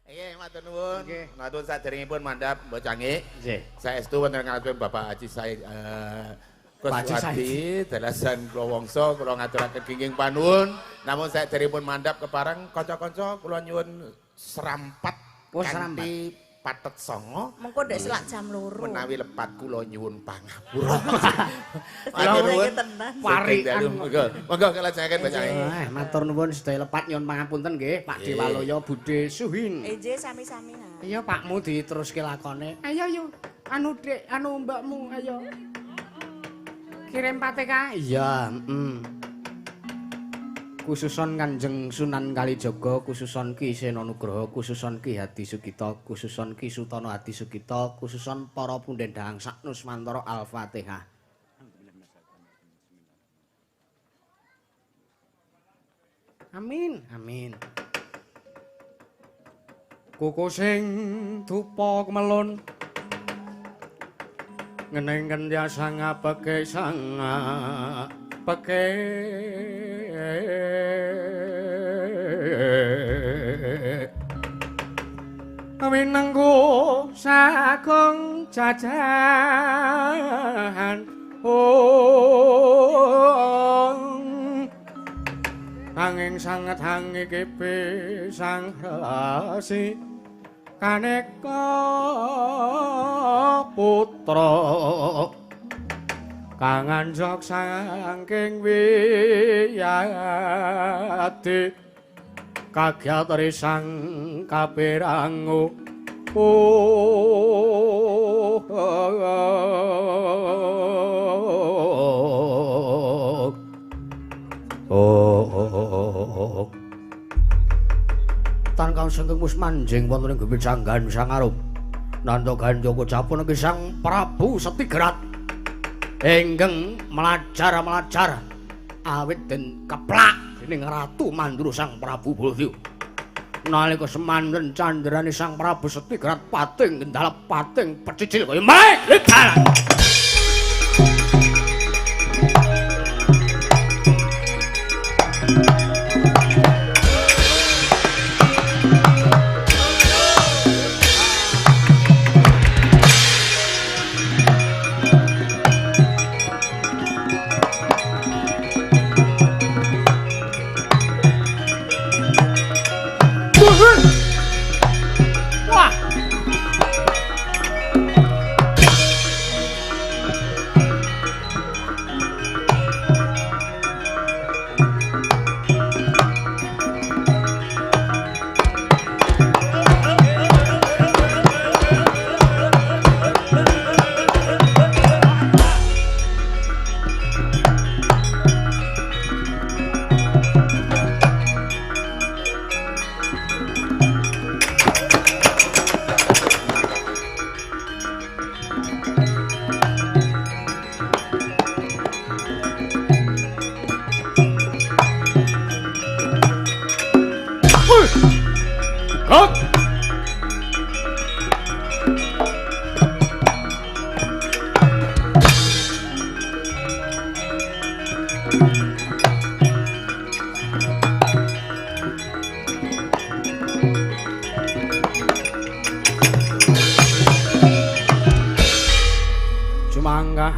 Nggih, matur nuwun. Nggih. Matur saderengipun mandhap Mbok Canggih. Nggih. Saestu wonten kaliyan Bapak Haji Said Kuswadi, dalasan kula wangsa kula ngaturaken ginging panuwun. Namun saderengipun mandhap kepareng kanca-kanca kula nyuwun serampat kanthi patet songo. Mengko ndek selak jam 2. Menawi lepat kula nyuwun pangapura. Matur nuwun tenan. Parikan. Monggo kelajengaken Mbok Canggih. Matur nuwun sedaya lepat nyuwun pangapunten nggih, Pak Dewaloyo Budhe Suhin. Nggih, sami-sami. Iya, Pakmu diteruske lakone. Ayo yo, anu Dik, anu Mbakmu, ayo. Kirim PTK. Iya, Khususon Kanjeng Sunan Kalijaga, khususon Ki Sena Nugraha, khususon Ki Hadi Sugita, khususon Ki Sutana Hadi Sugita, khususon para punden dahang saknus mantara Al-Fatihah. Amin, amin. Kuku sing dupa kemelun ngenengken ya sang apeke sang apeke winengku sagong jajahan angin sanget hangi kipi sang rasi kaneka putra kanganjok saking wiyadi kagyatri sang kapirangu Tan kang sengkeng mus manjing wonten ing gumil sanggan sang arup nanda gandha kocapun ing sang Prabu Setigrat inggeng melajar awit den keplak dening Ratu Mandura sang Prabu Baladewa nalika semanten candrané sang Prabu Setigrat pating gendhalep pating pecicil kaya mek Wah.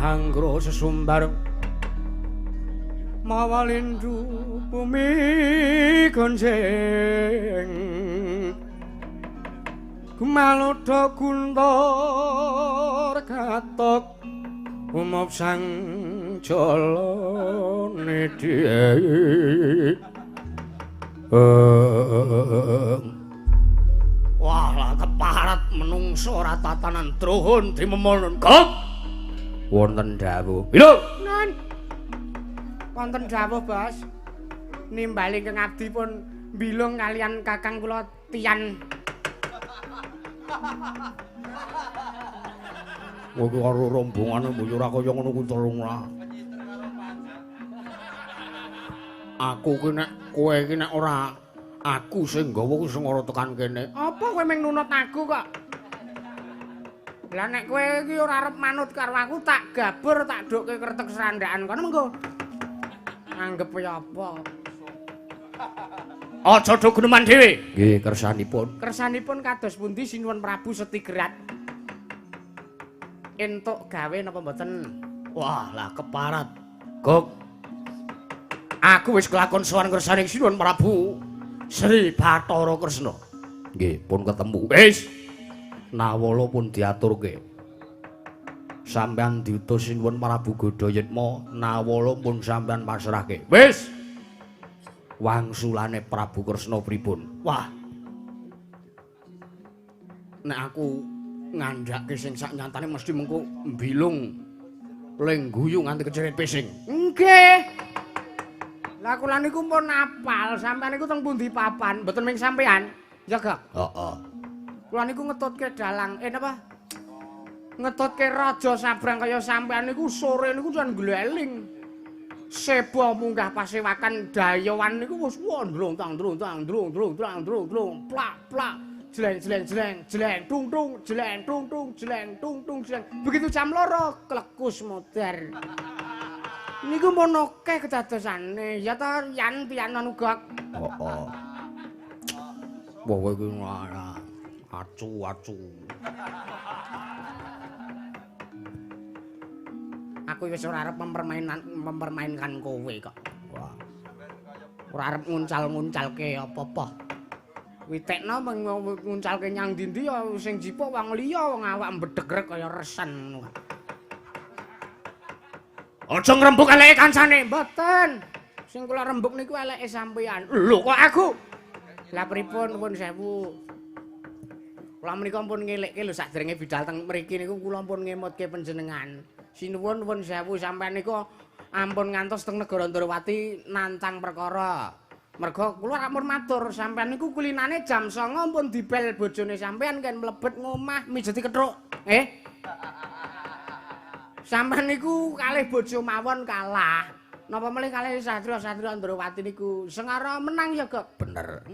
Anggro sesumbar mawalindu bumi gonjeng kumalodo guntur katok umop sang jalane wah lah keparat menungso ora tatanan drohon dimemon kok wonten dawuh. Lho, Nun. Wonten dawuh, Bos. Nimbali keng abdi pun bilung kalian Kakang kula Tian. Kowe karo rombongane mbok ora kaya ngono kuwi telung lah. Aku ki nek kowe ki nek ora aku sing nggawa ku sing ora tekan kene. Apa kowe meng nunut aku kok? Lah nek kowe iki ora arep manut karo aku tak gabur tak dhukke kretek serandakan kono mengko. Anggep ya apa? Aja do guneman dhewe. Nggih, kersanipun. Kersanipun kados pundi sinuwun Prabu Setigrat? Entuk gawe napa mboten? Wah, lah keparat. Gok. Aku wis kelakon sowan kersaning sinuwun Prabu Sri Bathara Kresna. Nggih, pun ketemu. Wis. Nawala pun diaturke. Sampeyan diutus sinuwun Prabu Godayatma, nawala pun sampeyan pasrahke. Wis. Wangsulane Prabu Kresna pripun? Wah. Nek aku ngandhake sing sak nyatane mesti mengko mbilung lengguyu nganti keceret pesing. Nggih. Lah kula niku pun apal, sampeyan niku teng pundi papan? Mboten ming sampeyan. Ya gak? Heeh. Kula niku ngetutke dalang, napa? Ngetutke raja sabrang kaya sampeyan niku sore niku jan gleling. Sebo munggah pasewakan dayawan niku wis ndrung plak plak jleng tung tung begitu jam 2 klekus modar niku mono akeh kedadosane ya ta yan pianon uga heeh kowe iki acu aku wis ora arep mempermainkan kowe kok. Wah. Ora arep nguncal-nguncalke apa-apa. Witekno nguncalke nyang ndi-ndi ya sing jipuk wong liya wong awak mbedhegrek kaya resen ngono. Aja ngrembug eleke kancane, mboten. Sing kula rembug niku eleke sampeyan. Lho kok aku? Lah pripun pun sewu. Kula menika pun ngelekke lho sakderenge bidal teng mriki niku kula pun ngemutke panjenengan. Sinuwun pun sewu sampeyan niku ampun ngantos teng negara Ndrawati nantang perkara. Mergo kula ampun matur sampeyan niku kulinane jam 09.00 pun dibel bojone sampeyan kan mlebet ngomah mijeti kethuk. Sampeyan niku kalih bojo mawon kalah. Napa melih kalih satria-satria Ndrawati niku sengara menang ya, Gok? Bener.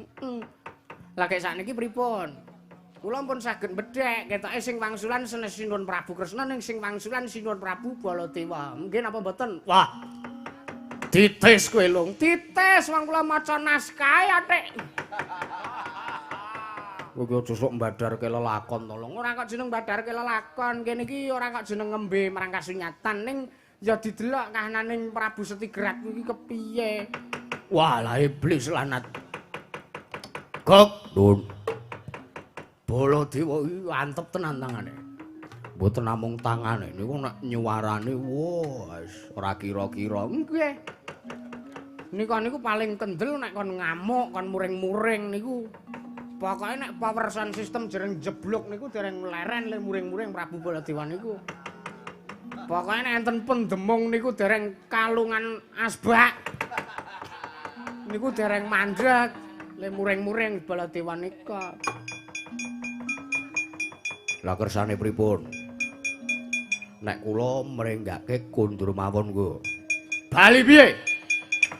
Lah kek sakniki pripun? Kula pun saged bedhek ketoke sing wangsulan senes Sinuwun Prabu Kresna ning sing wangsulan Sinuwun Prabu Baladewa. Nggih napa mboten? Wah. Titis kowe lung, titis wong kula maca naskah atik. Kowe aja sok mbadarke lelakon to, Lung. Ora kok jeneng mbadarke lelakon, kene iki ora kok jeneng ngembe marang kasunyatan ning ya didelok kahananing Prabu Setigrat iki kepiye. Wah, lah iblis lanat. Gok, Nun. Baladewa iki antep tenan tangane. Mboten namung tangane niku nek nyuwarane wis ora kira-kira. Nggih. Niku paling kendel nek kon ngamuk, kon muring-muring niku. Pokoke nek power sound system jereng jeblok niku dereng leren le muring-muring Prabu Baladewa niku. Pokoke nek enten pendemung niku dereng kalungan asbak. Niku dereng mandeg le muring-muring Baladewa nika. Lah kersane pripun? Nek kula mrenggake kundur mawon nggo. Bali piye?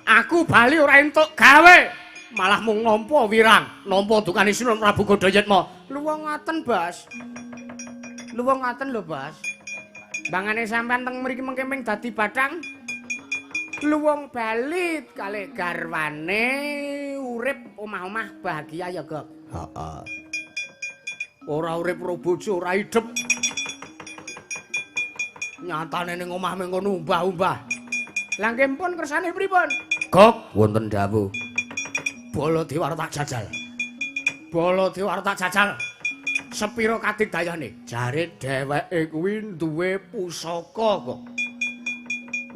Aku bali ora entuk gawe, malah mung nampa wirang, nampa dukane Sinuwun Prabu Godayatma. Luwung ngaten, Bas. Luwung ngaten lho, Bas. Bangane sampean teng mriki mengke ming dadi bathang. Luwung bali kalih garwane urip omah-omah bahagia ya, Gok. Heeh. Ora urip karo bojo, ora idep. Nyatane ning omah mung kono umbah-umbah. Lah nggih pun kersane pripun? Gok, wonten dawuh. Baladewa tak jajal. Baladewa tak jajal. Sepira kadigdayane? Jare dheweke kuwi duwe pusaka kok.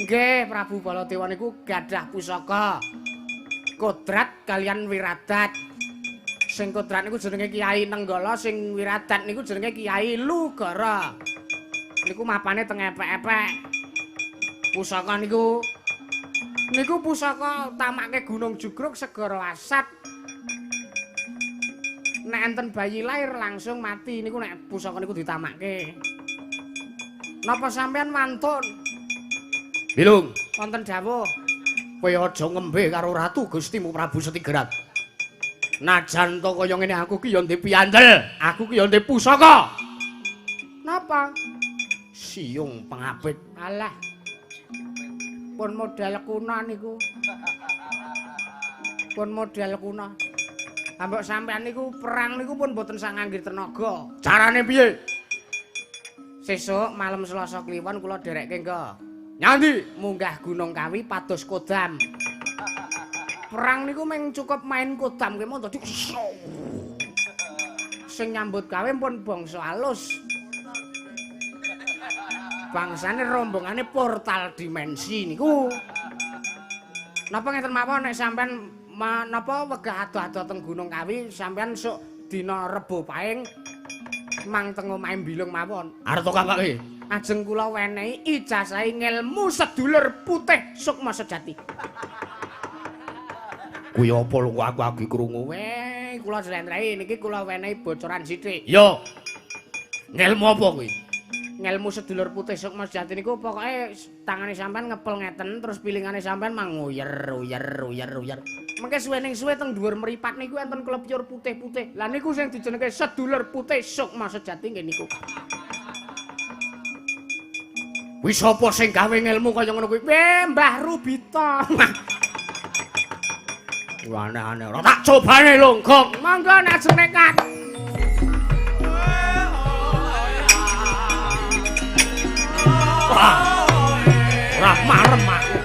Nggih, Prabu Baladewa niku gadah pusaka. Kodrat kalian wiradat. Sing kodrat niku jenenge Kiai Nenggala, sing wiradat niku jenenge Kiai Lugara. Niku mapane teng epek-epek. Pusaka niku pusaka tamake Gunung Jugruk Segara Asat. Nek enten bayi lahir langsung mati niku nek pusaka niku ditamake. Napa sampean wantun? Bilung, wonten dawuh. Kowe aja ngembe karo ratu Gustimu Prabu Setigrat. Najan to kaya ngene aku ki ya ndek piandel, aku ki ya ndek pusaka. Napa? Siung pengapit. Alah. Pun modal kuna niku. pun model kuna. Ambek sampean niku perang niku pun boten sak nganggir tenaga. Carane piye? Sesuk malam Selasa Kliwon kula derekke engko. Nyandi munggah Gunung Kawi pados Kodam. Perang niku mung cukup main kodam ki mon dadi sing nyambut gawe pun bangsa alus. Bangsane rombongane portal dimensi niku. Napa ngeten mawon nek sampean napa wegah ado-ado teng Gunung Kawi sampean sok dina Rebo Paing mang teng omahe Bilung mawon. Arep to kapake. Ajeng kula wenehi ijazah ngelmu sedulur putih Sukma Sejati. Kuwi apa lho aku iki krungu. Kula slendrai niki kula wenehi bocoran sithik. Yo. Ngelmu apa kuwi? Ngelmu sedulur putih Sukma Sejati niku pokoke tangane sampean ngepel ngeten terus pilingane sampean mang uyer. Mengke suwening suwe teng dhuwur mripat niku enten klepyur putih-putih. Lah niku sing dijenenge sedulur putih Sukma Sejati nggih niku. Wis sapa sing gawe ngelmu kaya ngono kuwi? Mbah Rubita. Aneh-aneh ora tak cobane longgong. Monggo nek ajeng nekat. Wah. Ora marem aku.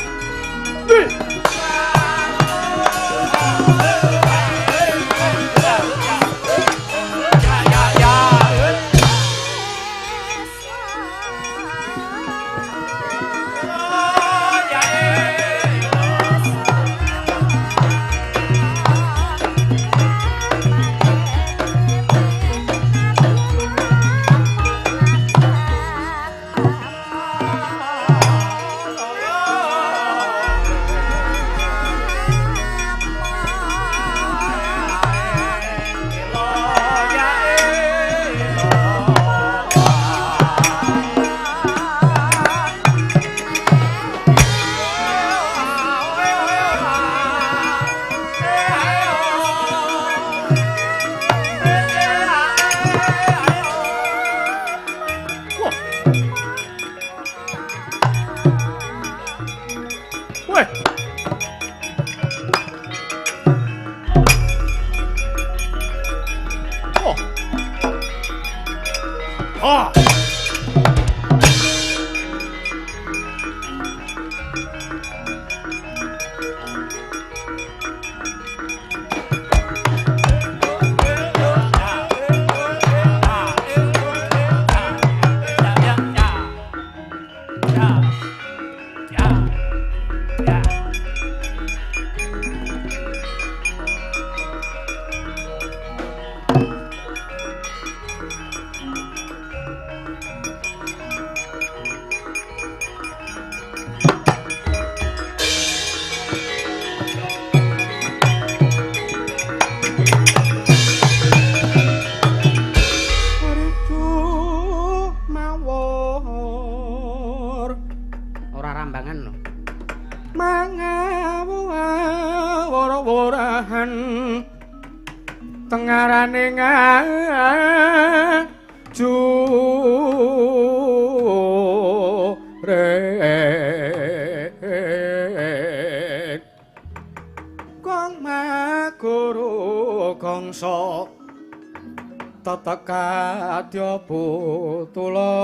Kadya putula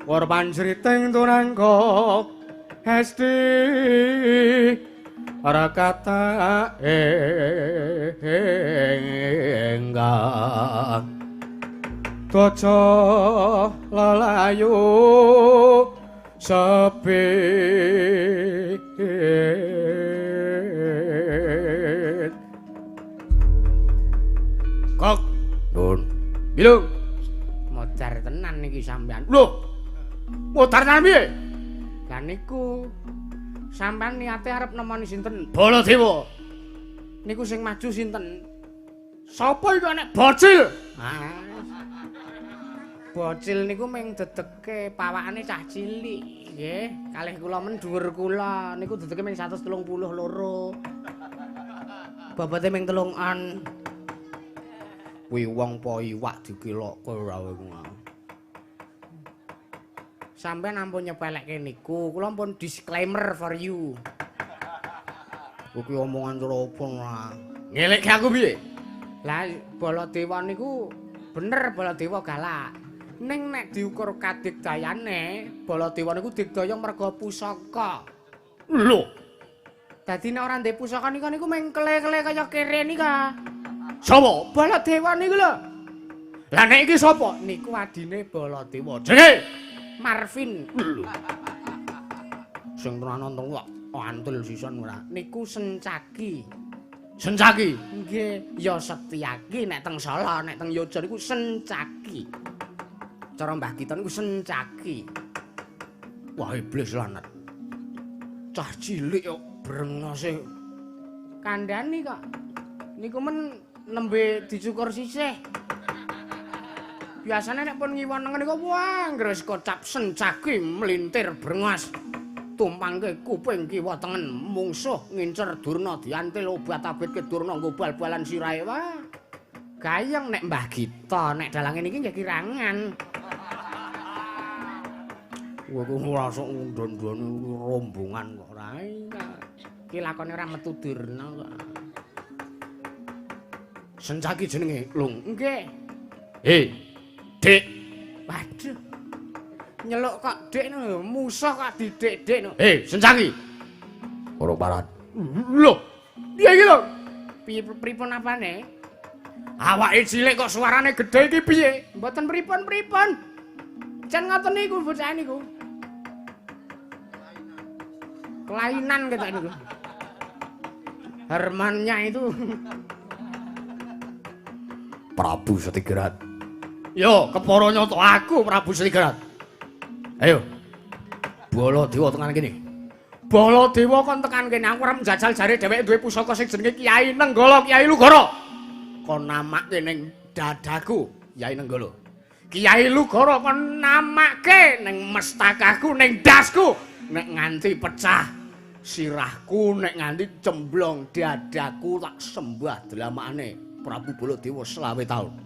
war panjriting tunangga hesti ora kata enggang dojo lelayu sepi Kok Nun Bilung modar tenan niki sampean. Lho. Modar tenan piye? Lah niku sampean niate arep nemoni sinten? Baladewa. Niku sing maju sinten? Sapa iku nek bocil? Bocil niku mung dedeke pawakane cah cilik, nggih. Kalih kula men dhuwur kula niku dedeke mung 132. Bobote mung 3-an. Kuwi wong po iwak dikilokke ora ngono. Sampeyan ampun nyepelekke niku, kula pun disclaimer for you. Kuwi omongan cara apa lah. Ngelekke aku piye? Lah Baladewa niku bener Baladewa galak. Ning nek diukur kadigdayane, Baladewa niku digdaya merga pusaka. Lho, Dadi nek ora ndek pusaka niku mengkele-kele kaya kere nika. sapa? Baladewa niku lho. Lah nek iki sapa? Niku adine Baladewa. Jenenge Marvin. Sing tenan nonton kok antul sisan ora. Niku Sencaki. Sencaki. Nggih, ya Setyaki nek teng Sala, nek teng Yojo niku Sencaki. Cara Mbah Kita niku Sencaki. Wah iblis lanat. Cah cilik kok brengose. Kandhani kok. Niku men nembe dicukur sisih. Biasane nek pun ngiwonengen niku wah ngres kocap Sencaki melintir brengas. Tumpangke kuping kiwa tengen mungsuh ngincer Durna diantil obat abit ke Durna nggo bal-balan sirahe wah. Gayeng nek Mbah Gita nek dalange niki nggih kirangan. Kowe ku ora sok ngundon-ndon rombongan kok ora. Ki lakone ora metu Durna kok. Sencaki jenenge, Lung. Nggih. Dik. Waduh. Nyeluk kok Dik lho, musuh kok didik-dik lho. Sencaki. Ora parat. Lho, piye iki lho? Pripun apane? Awake cilik kok suarane gedhe iki piye? Mboten pripun-pripun. Jan ngoten niku bocah niku. Kelainan ketok niku. Hermannya itu. Prabu Setigrat. Yo, kepara nyata aku Prabu Setigrat. Ayo. Baladewa tekan kene. Baladewa kon tekan kene aku arep njajal jare dheweke duwe pusaka sing jenenge Kyai Nenggala, Kyai Lugara. Kon namakke ning dadaku, Kyai Nenggala. Kyai Lugara kon namakke ning mestakaku, ning dasku. Nek nganti pecah sirahku, nek nganti cemblong dadaku tak sembah delamakane Prabu Baladewa 20 taun.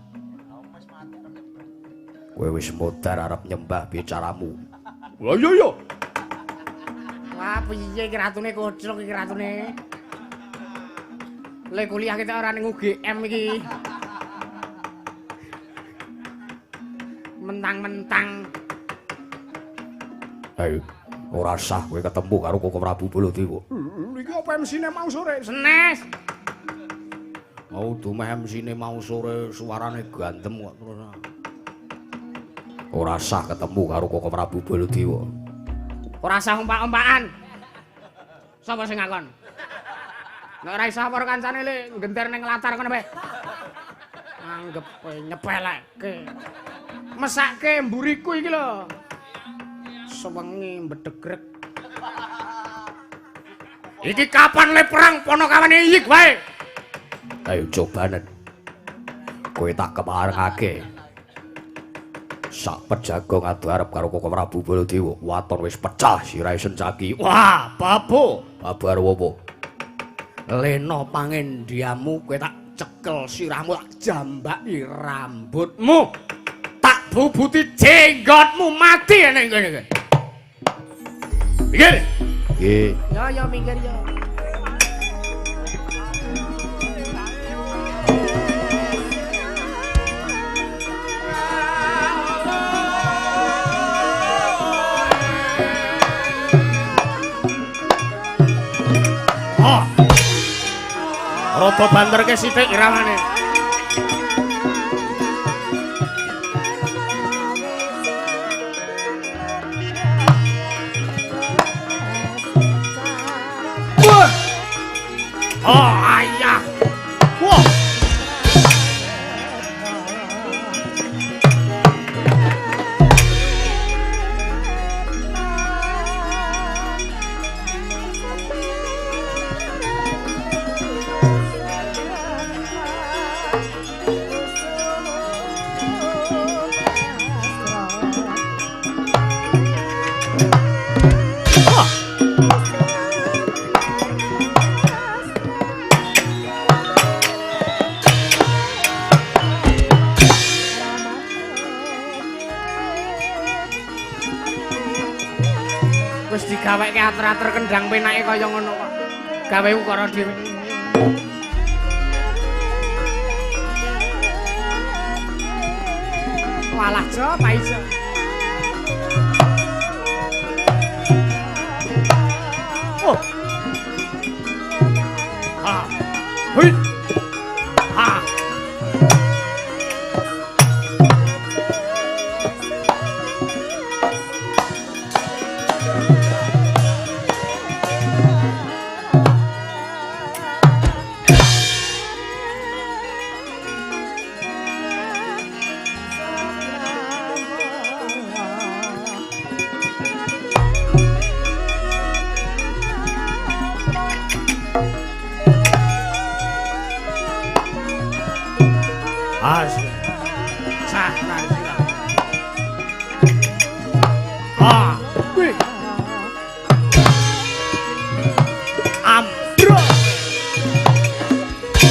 Kowe wis modar arep nyembah bicaramu. Lah iya. Wah, piye iki ratune koclok iki ratune. Le kuliah kita ora ning UGM iki. Mentang-mentang. Ayo, ora sah kowe ketemu karo Koko Prabu Baladewa. Iki apa MC-ne mau sore? Senes. Mau dumeh MC-ne mau sore suarane gandem kok terus. Ora sah ketemu karo Koko Prabu Baladewa. Ora sah umpak-umpakan. Sapa sing ngakon? Nek ora iso karo kancane le ngenter ning latar kono bae. Anggep nyepelekke. Mesake mburiku iki lho. Sewengi mbedegrek. Iki kapan le perang ponokawane Iyik wae? Ayo cobanen. Kowe tak keparengake. Sak pejagong adu arep karo Koko Prabu Baladewa. Waton wis pecah sirahe Sencaki. Wah, babo. Babar opo? Lena pangendiamu kowe tak cekel sirahmu tak jambaki rambutmu. Tak bubuti jenggotmu mati ning kene iki. Minggir. Nggih. Ya minggir ya. Rada banterke sithik iramane. Oh, ayah. Wah. Wis digaweke ater-ater kendang penake kaya ngono kok. gawe ukara dhewe. Walah Jo, Pak Ijo. Oh. Ha. Hui. Ha. Asli. Sakna sira. Ah, wih. Ambro.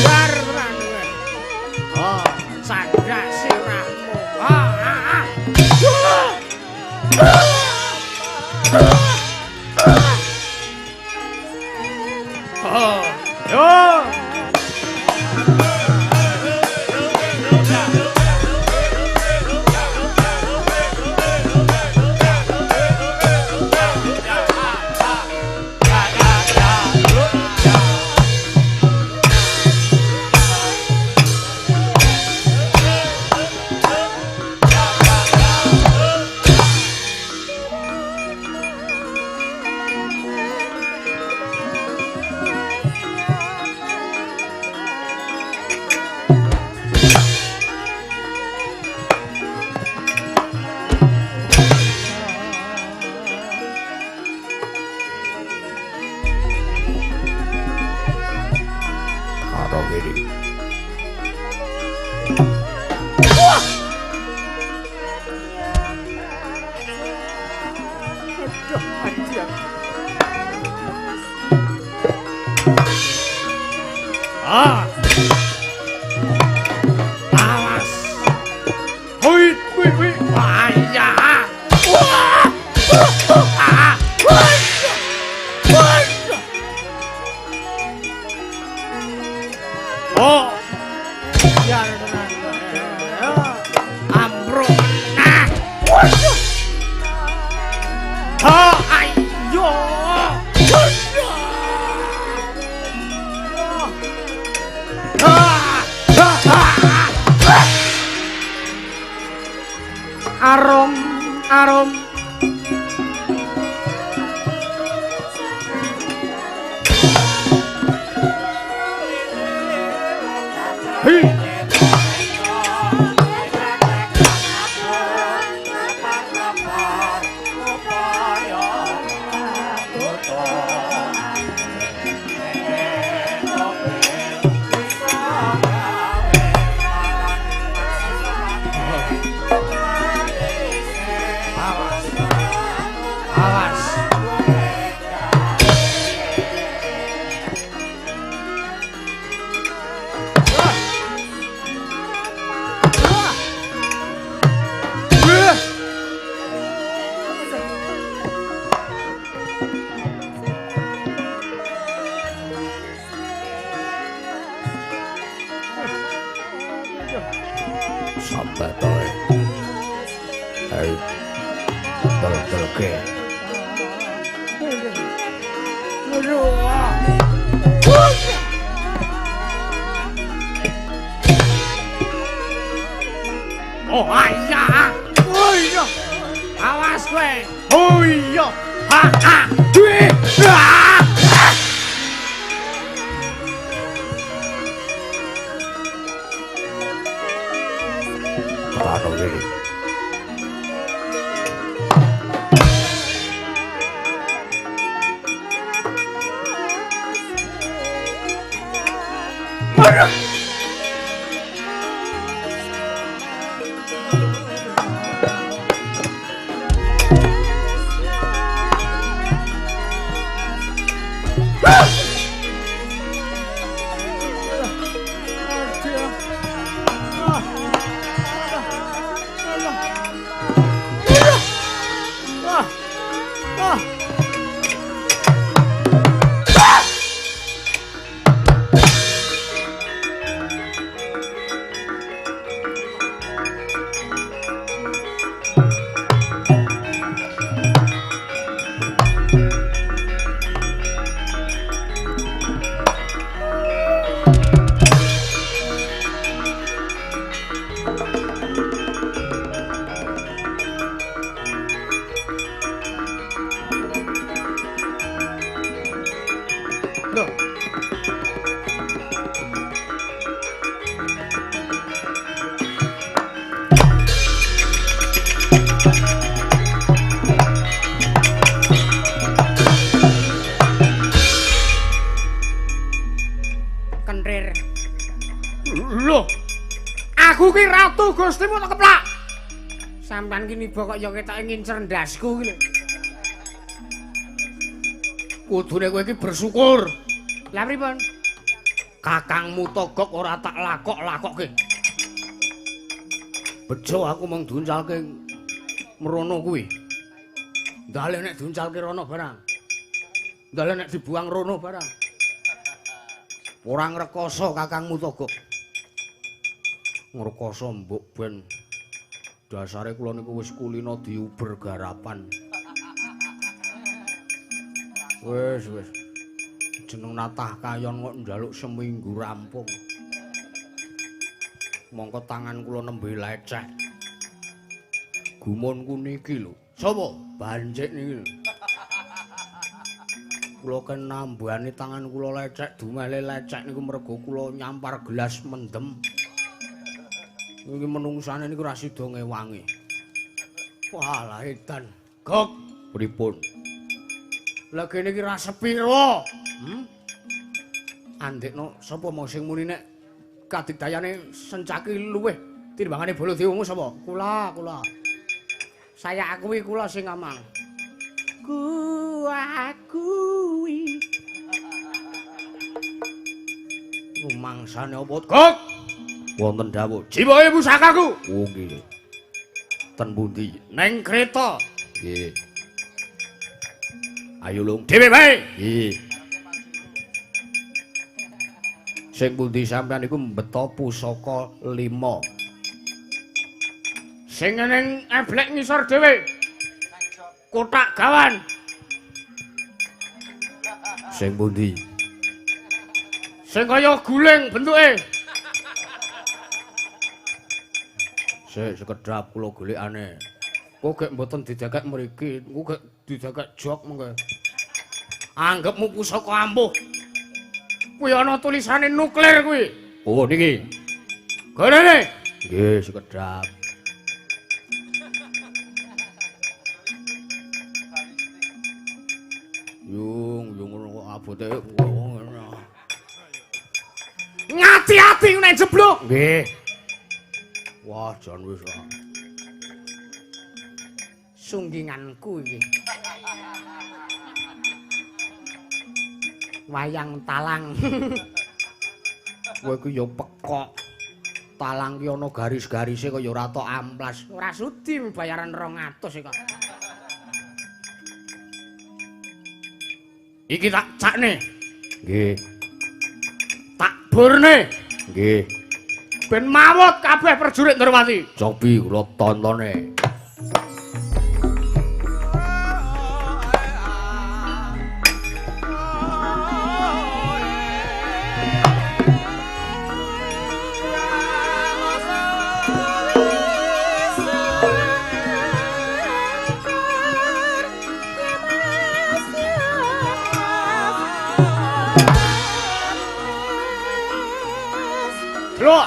Warnan kowe. Oh, sagak sirahmu. Oh, yo. Karo kiri. Ah. Awas. Hui, hui, hui. Waya. Wah. Ah. Oh. Ya Ambro nah. Ha ayo. Arom, arom. Hei. Awas. Sampai toy. Ayo. Tel-telke. Oh iya. Oh iya. Awas kowe. Oh iya. Ha ha. Duwe. Karo iki. Loh. Aku ki ratu Gustimu tak keplak. Sampeyan ki niba kok ya ketoke ngincer ndasku ki lho. Kudune kowe iki bersyukur. Lah pripun? Kakangmu Togok ora tak lakok-lakokke. Bejo aku mung duncalke mrono kuwi. Ndale nek duncalke rono barang. Ndale nek dibuang rono barang. Ora ngrekoso kakangmu Togok. Ngrekoso mbok ben dasare kula niku wis kulina diuber garapan. Wis. Jeneng natah kayon kok njaluk seminggu rampung. Mongko tangan kula nembe lecek. Gumunku niki lho. Sapa? Banjik niki lho. Kula kan nambani tangan kula lecek, dumele lecek niku mergo kula nyampar gelas mendem. Iki menungsane niku ra sida ngewangi. Walah edan. Gok, pripun? Lah kene iki ra sepiro. Andekno sapa mau sing muni nek kadigdayane sencaki luweh timbangane Baladewa sapa? Kula. Saya akui kula sing ngomong. Ku akui. Rumangsane apa, Gok? Wonten dawuh, "Jiwae pusakaku." Oh nggih. Ten pundi? Neng kreta. Nggih. Ayo lung dhewe bae. Nggih. Sing pundi sampean iku mbeta pusaka 5. Sing ning eblek ngisor dhewe. Kotak gawan. Sing pundi? Sing kaya guling bentuke. Sekedap kula golekane. Kok gek mboten didekek mriki, engko gek didekek jok mengko. Anggepmu pusaka ampuh. Kuwi ana tulisane nuklir kuwi. Oh niki. Golene. Nggih, sekedap. Yung ngono kok abote ngono. Ngati-ati nek jeblok. Nggih. Wah, jan wis kok. Sungginganku iki. Wayang talang. Kowe ku ya pekok. Talang ki ana garis-garise kaya ora tok amplas. Ora sudi bayaran 200 kok. Iki tak cakne. Nggih. Tak burne. Nggih. Ben mawut kabeh prajurit Ndrawati. Cobi kula tontone. Loh.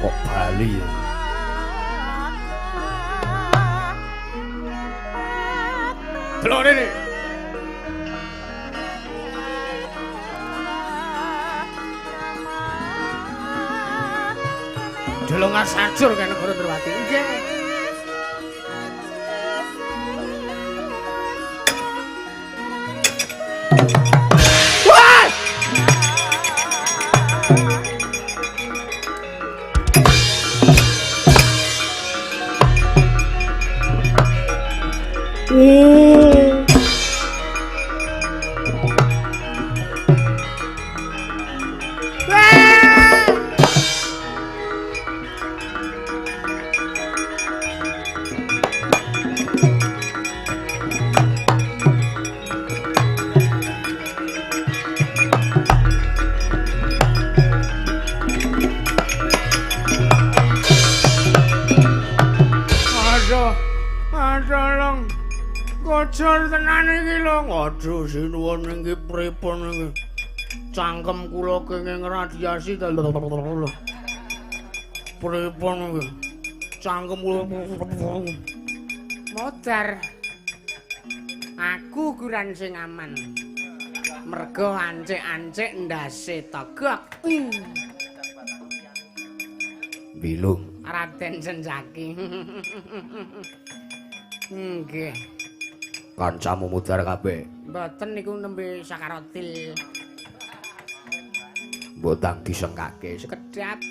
Kok bali ya? Delok rene. Delongan sajur kan negara Ndrawati. Nggih. kocor tenan iki lho. Aduh sinuwun iki pripun iki. Cangkem kula kenging radiasi ta lho. Pripun iki? Cangkem kula modar. Aku kuran sing aman. Mergo ancik-ancik ndase tegak. Bilung. Raden Senjaki. Nggih. Kancamu mudhar kabeh. Mboten niku nembe sakarotil. Mbotang disengkake. Sekedhap.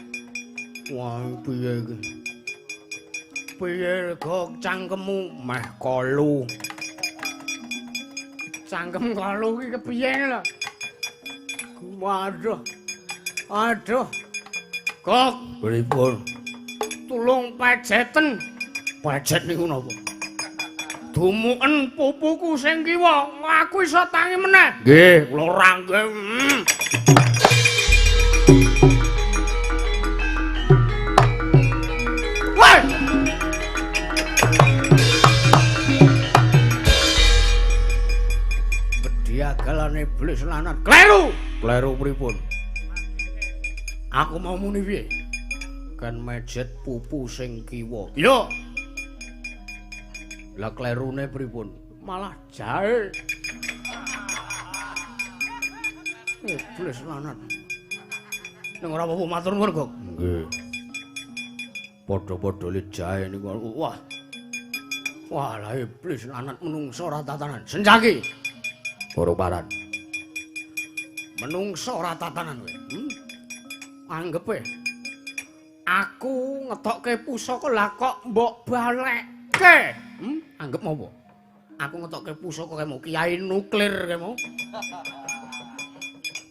Wah, piye iki? Piye kok cangkemmu meh kolu? Cangkem kolu iki kepiye lho? Waduh. Aduh. Kok Pripun? tulung pejeten. Pejet niku napa? Dumuken pupuku sing kiwa, aku iso tangi meneh. Nggih, Kula rangge. Woi! Bediagalane iblis lanat. Kleru. kleru pripun? Aku mau muni piye? Kan mejet pupu sing kiwa. Yo, Lah klerune pripun? malah jahe. Iblis lanat. Ning ora apa-apa matur nuwun, Gok. Nggih. Padha-padha le jahe niku. Wah. Wah, lah iblis lanat menungso ora tatanan. Senjaki. Ora paran. Menungso ora tatanan kowe. Anggepe aku ngetokke pusaka lah kok mbok balekke. Anggep apa? Aku ngetokke pusaka kemo kiai nuklir kemo.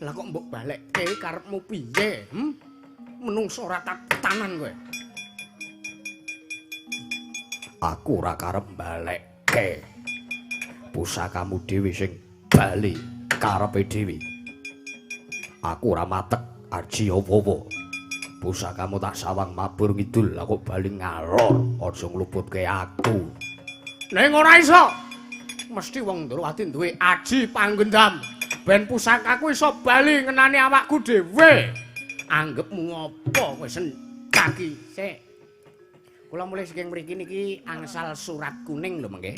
Lah kok mbok balekke karepmu piye? Menungso ora tatanan kowe. Aku ora karep balekke. Pusakamu dhewe sing bali karepe dhewe. Aku ora matek aji apa-apa. Pusakamu tak sawang mabur ngidul, lah kok bali ngalor, aja ngluputke aku. Ning ora iso. Mesti wong Ndrawati duwe aji panggendam. Ben pusakaku iso bali ngenani awakku dhewe. Anggepmu apa kowe Senjaki? Sik. Kula mulai saking mriki niki angsal surat kuning lho mengke.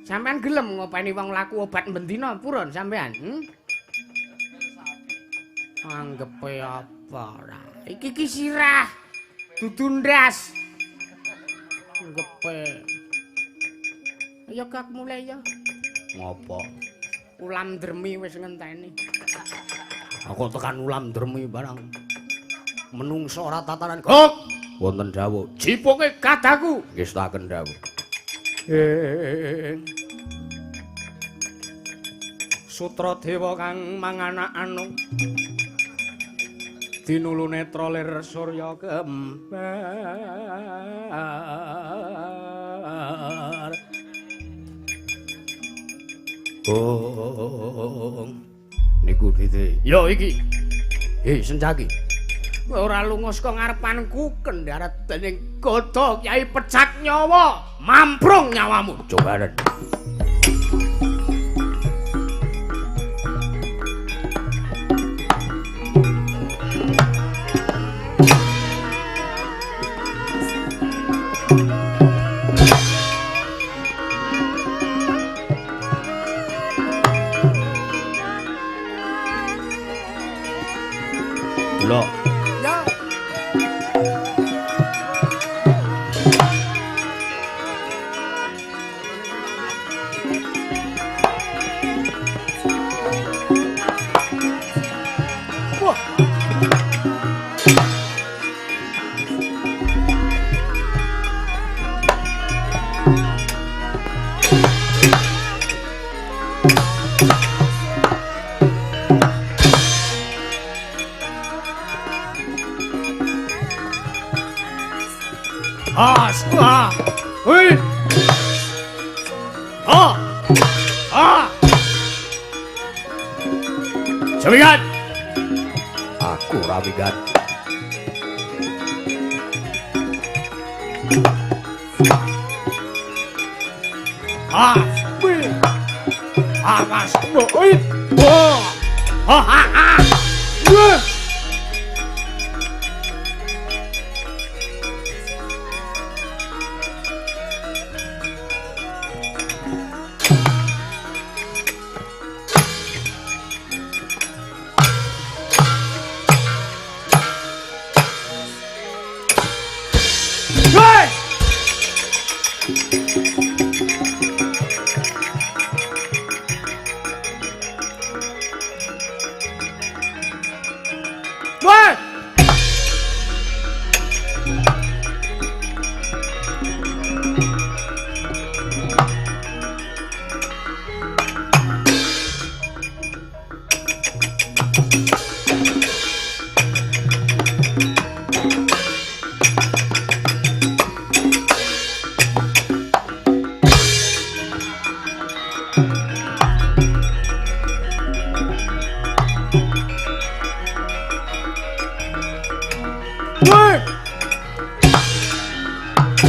Sampean gelem ngopeni wong laku obat bendina purun sampean? Anggepe apa ora? Iki sirah. Dudu ndas. Anggepe. Ayo Kak mulai ya. Ngopo? Ulam dermi wis ngenteni. Aku tekan ulam dermi barang. Menungso ora tatanan. Gok. Wonten dawuh. Jipoke kadaku. Nggih staken dawuh. Sutra dewa kang manganakno dinulu netra lir surya kembar. Oh, niku dite. Yo iki. Senjaki. Kowe ora lunga saka ngarepanku kendharat dening Gada Kyai pecat nyawa, mamprung nyawamu. Cobanen. Loh. Ya. Hei. Sabigan. Aku rawigan. Awas noit. Wah. Ha ha ha.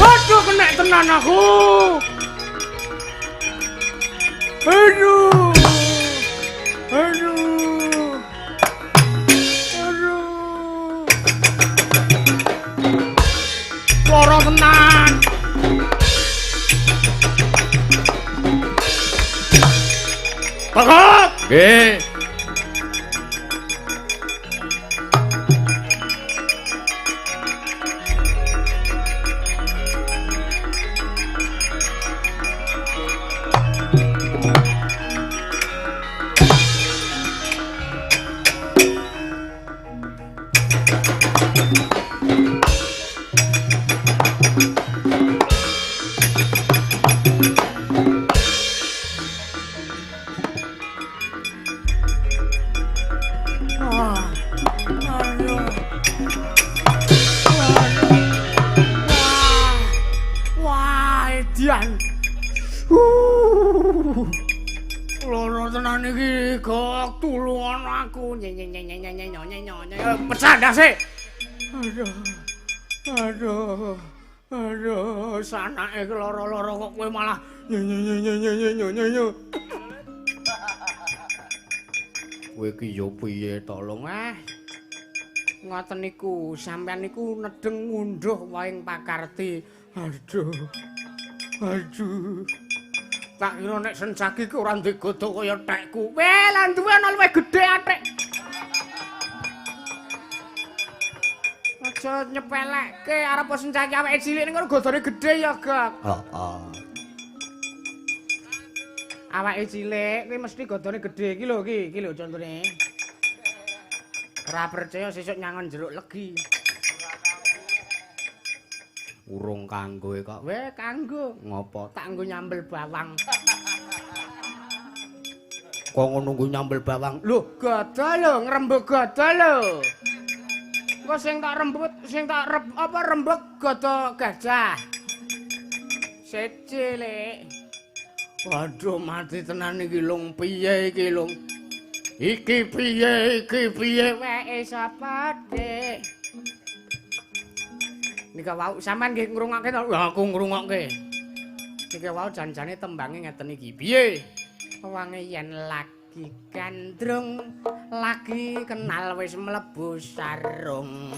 Aduh, kena tenan aku. Aduh. Aduh. Aduh. Lara tenan. Bakat. Nggih. Loro tenan iki gok tulungan aku. Pecah ndase. Aduh, sanake loro-loro kok kowe malah nyo. Kowe iki yo piye tolong ngoten niku, sampean niku nedeng ngunduh waing pakarti. Aduh. Tak kira nek senjaki ki ora ndek godho kaya tekku. Lan duwe ana luwih gedhe atik. Aja nyepelekke arep senjaki awake cilik ning godhone gedhe ya, Gak. Heeh. Awake cilik kuwi mesti godhone gedhe iki lho contone. Ora percaya sesuk nyangon jeruk legi. Urung kanggo kok. Kanggo. Ngopo? Tak nggo nyambel bawang. Kok ngono nggo nyambel bawang? Lho, godho lho, ngrembug godho lho. Engko sing tak rembug godho gajah. Sece, Lek. Waduh, mati tenan iki lung piye iki lung. Iki piye wae sapa, Dik? Nika wau sampean nggih ngrungokke to? Lha aku ngrungokke. Nika wau janjane tembange ngeten iki. Piye? Wange yen lagi gandrung, lagi kenal wis mlebu sarung.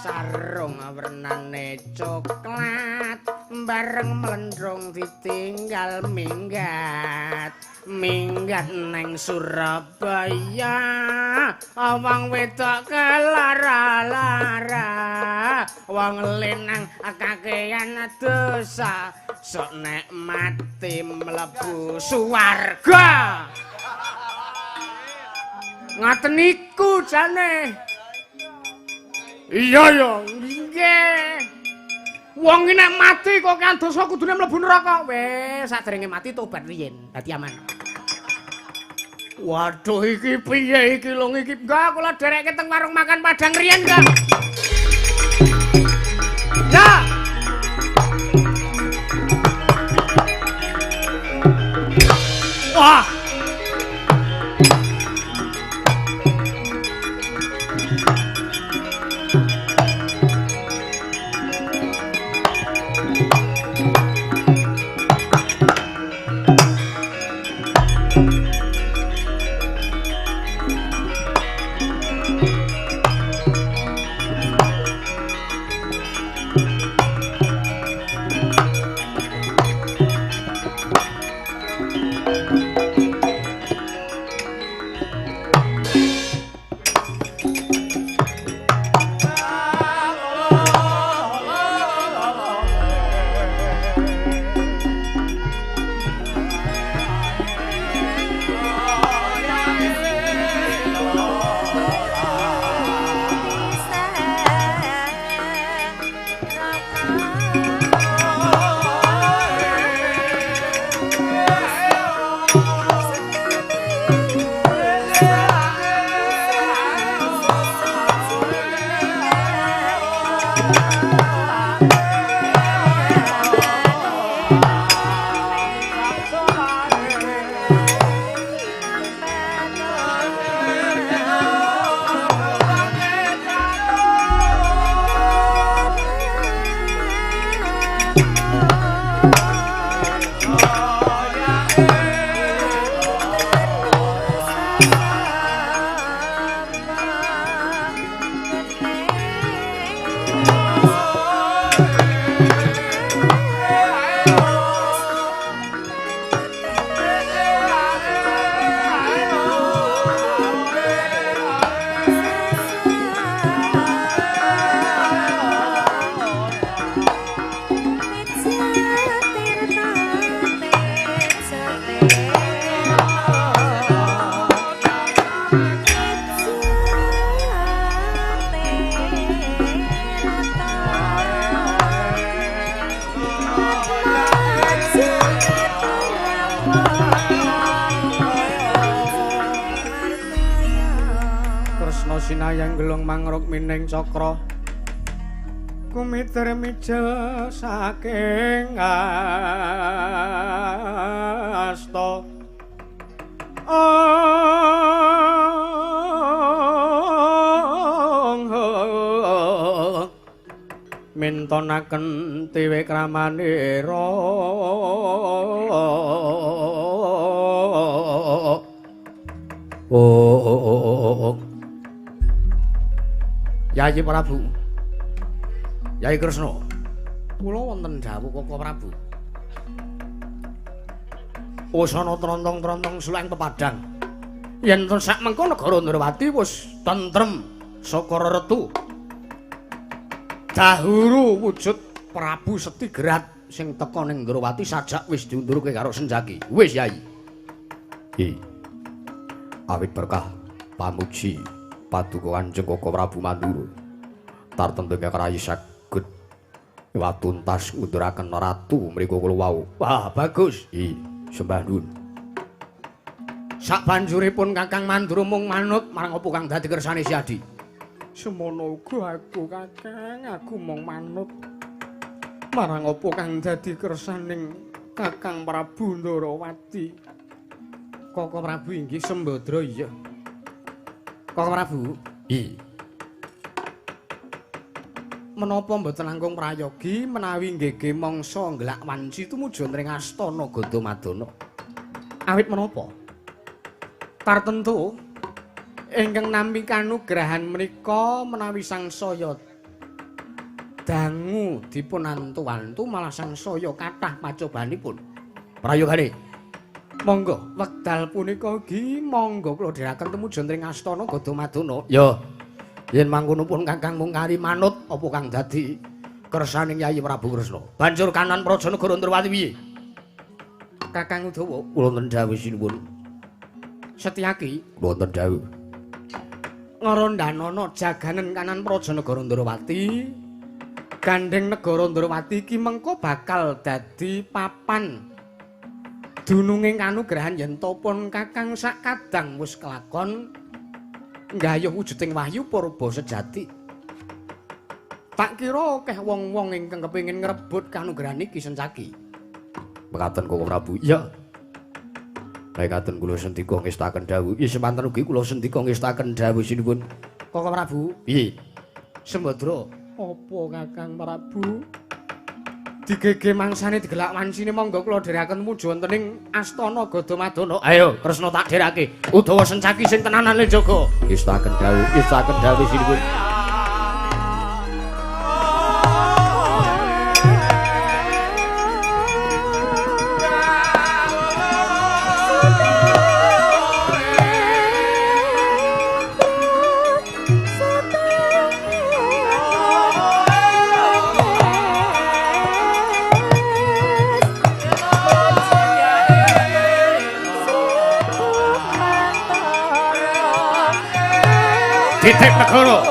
Sarung wernane coklat, bareng mlendrong ditinggal minggat. Minggat neng Surabaya, wong wedok kelara-lara, wong lenang kakean dosa, sok nek mati mlebu swarga. Ngaten niku jane. Iya ya, nggih. Wong iki nek mati kok kan dosa kudune mlebu neraka. Wis sadurunge mati tobat riyen, dadi aman. Waduh iki piye iki lho iki? Enggak kula derekke teng warung makan Padang riyen, Kak. Ya. Wah. sinayang gelung mangruk mining cakra kumiter mijil saking asta mintonaken tiwe kramanira Yayi Prabu Yayi Kresna kula wonten dawuh Koko Prabu usana trontong-trontong sulang pepadang yen sak mengko negara Ndrawati wis tentrem saka retu dahuru wujud Prabu Setigrat sing teka ning Ndrawati sajak wis diundurke karo Senjaki wis Yayi awit berkah pamuji paduka Kanjeng Koko Prabu Mandura tartemtu rayi saged watuntas ngunduraken ratu mriku kula wau wah bagus sembah nuwun sabanjuripun Kakang Mandura mung manut marang apa kang dadi kersane Si Adi semono uga aku Kakang aku mung manut marang apa kang dadi kersaning Kakang Prabu Ndrawati Koko Prabu inggih Sembadra iya Koko Prabu menapa mboten langkung prayogi menawi nggege mangsa nglak wanci tumuju ing astana Gadamadana awit menapa tartentu ingkang nampi kanugrahan menika menawi sangsaya dangu dipun antu-antu malah sangsaya kathah pacobanipun prayogane monggo wekdal punika ugi monggo kula dhiraken tumuju ing astana Gadamadana ya yen mangkono pun Kakang mung kari manut apa kang dadi kersaning Yayi Prabu Kresna. Banjur kanan Prajanegara Ndrawati piye? Kakang Udawa kula wonten dawuh sinuwun. Setyaki kula wonten dawuh. Ngrondhanana jaganen kanan Prajanegara Ndrawati gandeng negara Ndrawati iki mengko bakal dadi papan dununging kanugrahan yen to pun Kakang sak kadang wis kelakon nggayuh wujuding wahyu purba sejati. Tak kira akeh wong-wong ingkang kepengin ngrebut kanugrahan iki Sencaki. Mekaten Koko Prabu. Iya. Mekaten kula sendika ngestaken dawuh. Iya semanten ugi kula sendika ngestaken dawuh sinuwun. Koko Prabu. Piye? Sembadra. Apa Kakang Prabu? Digege mangsane digelak wancine monggo kula dherekaken tumuju wonten ing astana Gadamadana. Ayo Kresna tak dherake. Udawa Sencaki sing tenanan le jaga. Ngestaken dawuh sinuwun. Titik negara.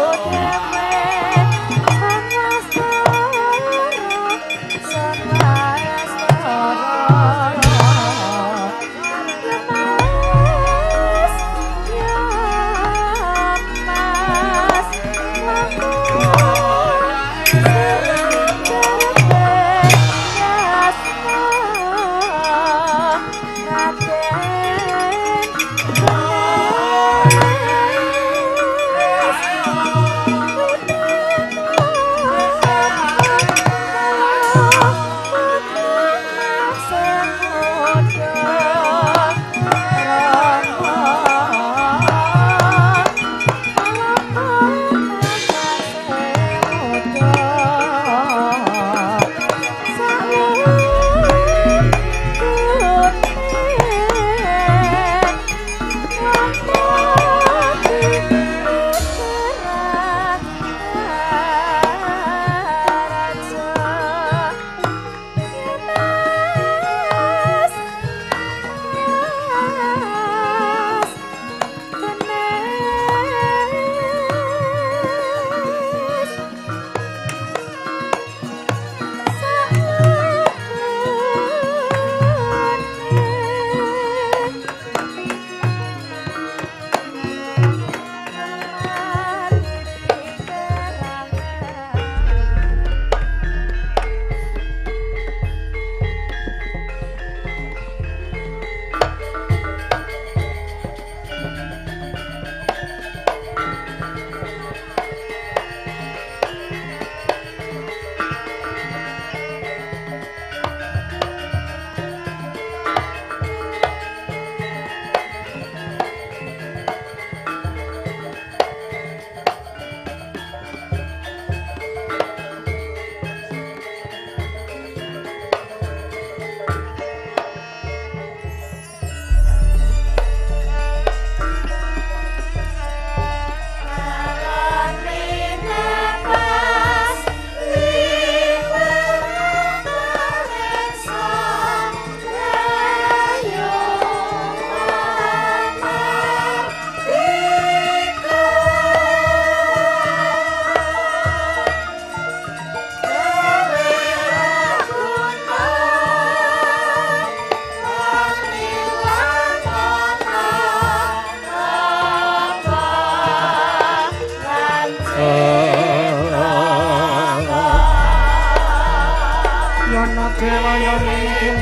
kaya mungkin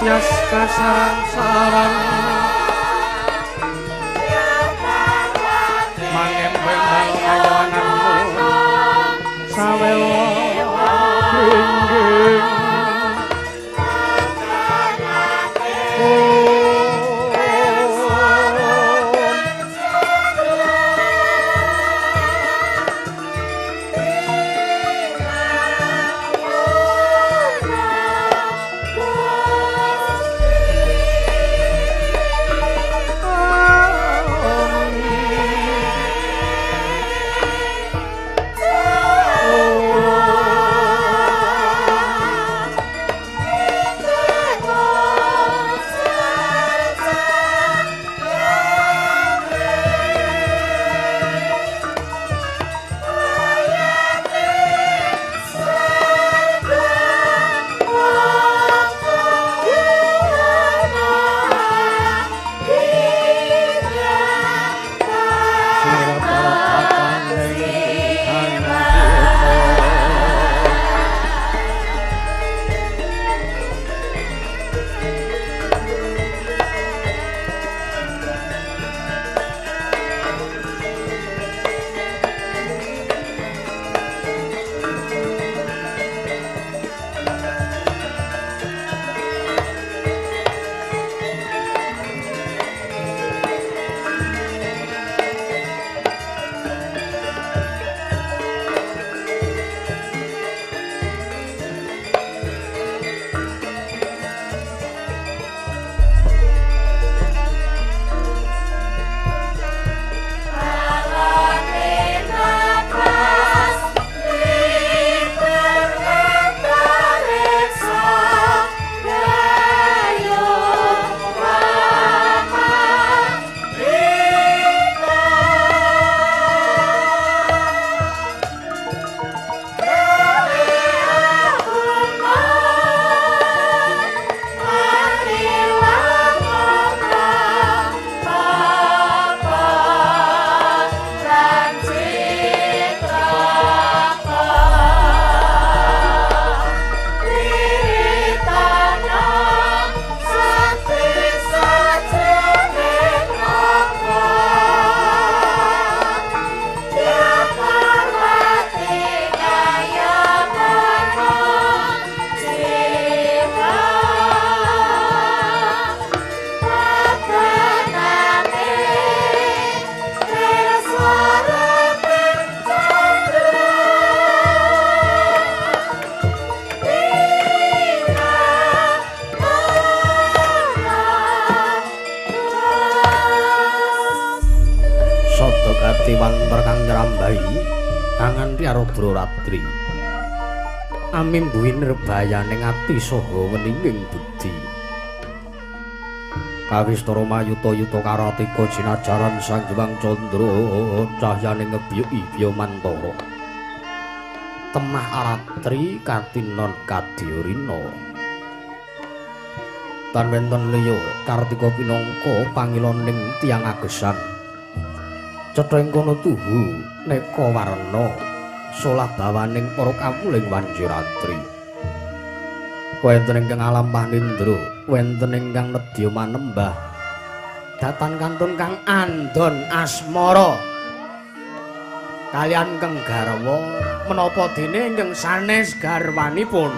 Yas kasarang-sarang Mangembeng kawanganmu Sawelo ringging Ratri amimbuhi nirbayaning ati saha weninging budi kawistara mayuta-yuta karatika jinajaran Sang Hyang Candra cahyaning ngebyuki Mantara temah aratri katinon kadyorina tan wenten liya Kartika pinangka pangiloning tiyang agesan cetha ing kono tuhu neka warna solah bawaning para kawuling Wanjuratri wonten ingkang alam panindra wonten ingkang nedya manembah datan kantun kang andon asmara kalian kang garwa menapa dene ingkang sanes garwanipun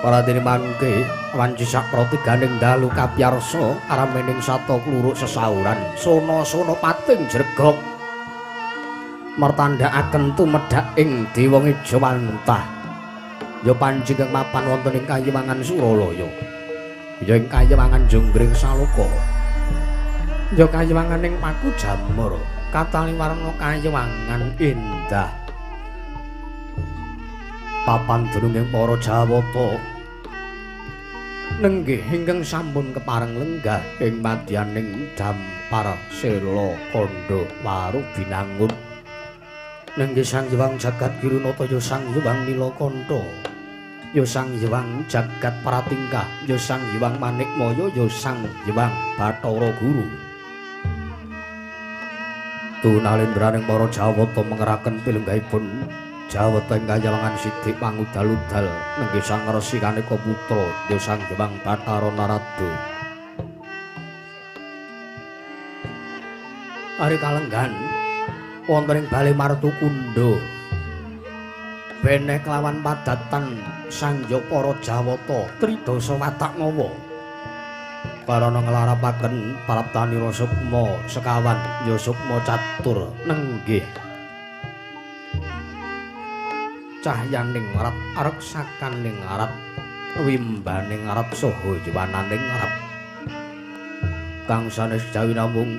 para dene mangke wanci saprati gandeng dalu kapyarsa aramening sata kluruk sesauran sono-sono pating jregok mertandhakaken tumedhak ing Dewa Ngejawantah ya panjenengan mapan wonten ing Kayewangan Suralaya ya ing Kayewangan Jonggring Saloka ya Kayewangan ing Paku Jamur kataliwarna Kayewangan indah papan dununging para Jawata nenggih ingkang sampun kepareng lenggah ing madyaning dampar sela kandha waru binangun nenggih Sang Hyang Jagat Kirunata ya Sang Hyang Nilakanta ya Sang Hyang Jagat Pratingkah ya Sang Hyang Manikmaya ya Sang Hyang Bathara Guru tunalindraning para Jawata mengeraken pilenggaipun Jawata ing kayalangan Sidik pangudal-udal nenggih sang Resi Kaneka Putra ya sang Demang Bathara Narada. Ari kalenggan wonten ing bale Martukundha beneh kelawan padatan sangya para Jawata tridasa watak mawa karana nglarapaken praptanira sukma sekawan ya sukma catur nenggih cahyaning arat areksakaning arat wimbaning arat saha yuwananing arat kang sanes jawi namung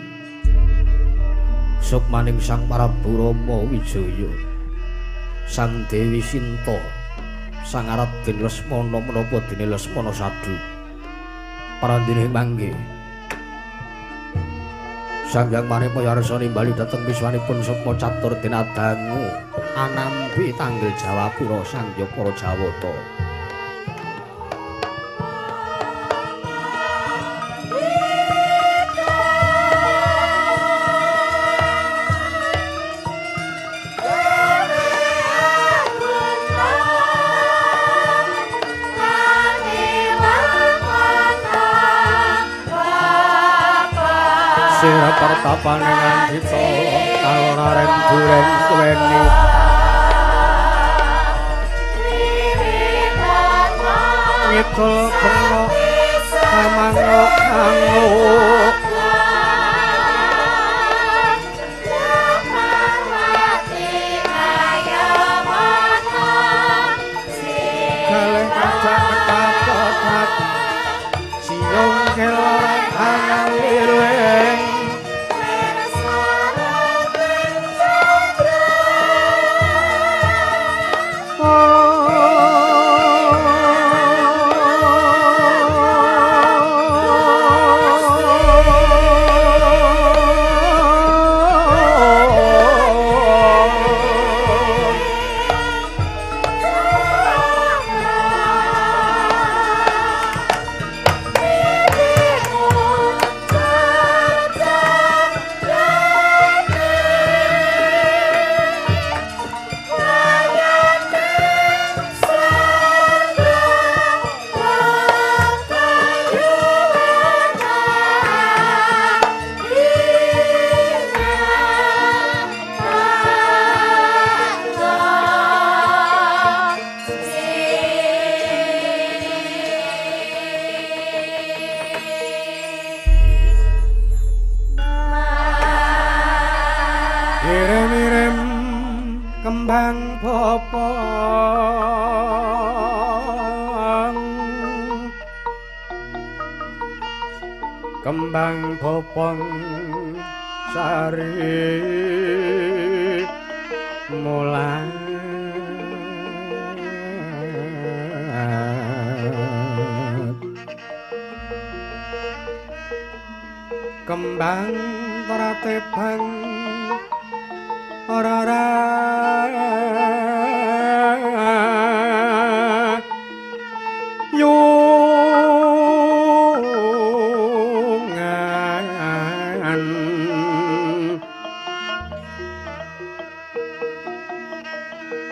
sukmaning Sang Prabu Rama Wijaya Sang Dewi Sinta Sang Raden Lesmana menapa dene Lesmana Sadu parandene mangke Sanghyang Manipayarsa nimbali dhateng wiswanipun Sukma Catur dinadangu anambi tanggel Jawapura sangya para Jawata. Sira pertapane ngandhita kaloraren duren kuweni ngidul bengo amango ango kalih kajak ketakotat siung keloran angalireng kembang bopong sari mulan kembang pratebang ora yungan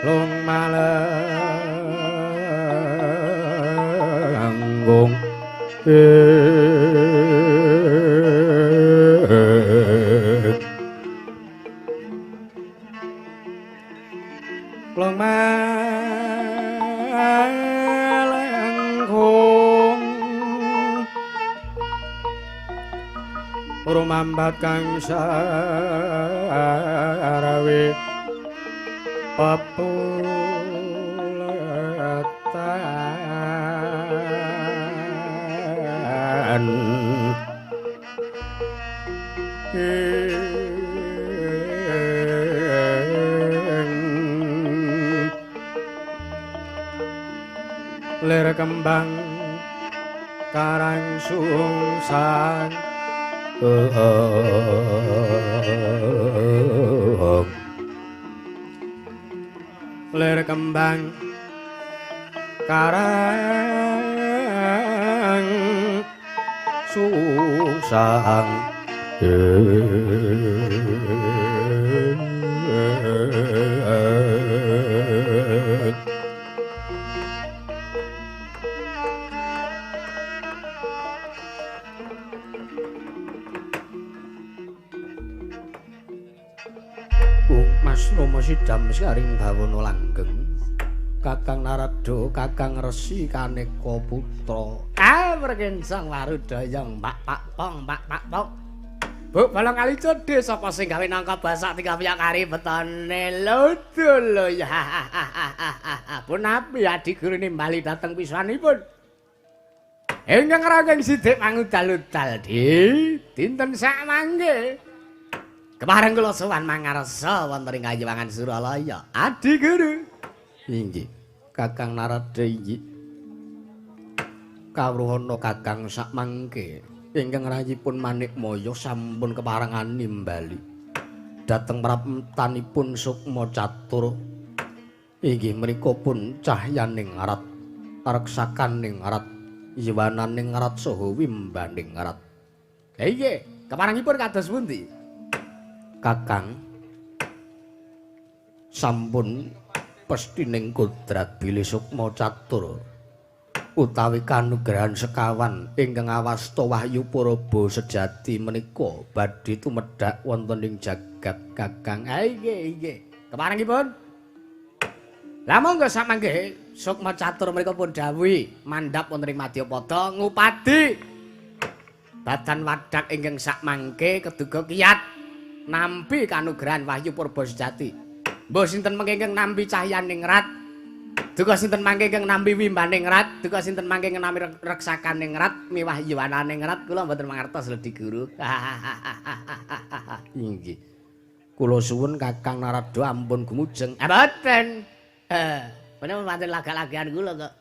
long malanggung long malanggung rumambat kang sarawe pepulatan ler kembang karang sungsang ler kembang karang sungsang Mas Rama sidam saring bawana langgeng Kakang Narada Kakang Resi Kaneka Putra Perkensang Warudayang Pak Pong Bu balong kali cedhe sapa sing gawe nangka basak tiga piyak kari betone lodol ya punapi adi guru nimbali dateng pisanipun ingkang ranggeng sithik mangudal-udal di dinten sak mangke kepareng kula sowan mangarsa wonten ing Kayuwangan Suralaya. Adi Guru. Inggih. Kakang Narada inggih. Kawruhana Kakang sakmangke ingkang rayipun Manikmaya sampun keparengan nimbali dhateng praptanipun Sukma Catur. Inggih menika pun cahyaning arat, reksakaning arat, yiwananing arat saha wimbaning arat. Inggih, keparengipun kados pundi? Kakang sampun pestining kodrat bilih Sukma Catur utawi kanugrahan sekawan ingkang awasta wahyu Purba sejati menika badhe tumedhak wonten ing jagat Kakang. Nggih. Keparengipun? Lah monggo samangke Sukma Catur menika pun dawuhi mandhap wonten ing Madyapada ngupadi badan wadak ingkang sakmangke keduga kiyat nampi kanugrahan wahyu Purba sejati. Mbah sinten mangke ingkang nampi cahyaning rat? Duka sinten mangke ingkang nampi wimbaning rat? Duka sinten mangke ingkang nampi reksakaning rat, miwah yiwananing rat? Kula mboten mangertos Ledi Guru. Inggih. Kula suwun Kakang Narada ampun gumujeng. Mboten. Menawa pancen lagak-lagian kula kok.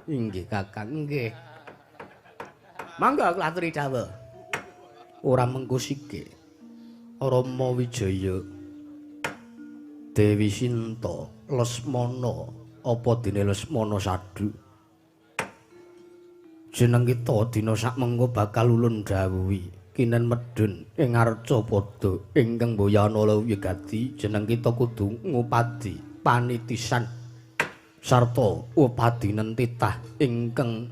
Inggih Kakang, nggih. Mangga kula aturi dawuh. Ora mengko sike. Rama Wijaya Dewi Sinta Lesmana apa dene Lesmana Sadu jeneng kita dina sakmengko bakal ulun dawuhi kinen medun ing Arcapada ingkang Boyana Wigati jeneng kita kudu ngupadi panitisan sarta upadinen titah ingkang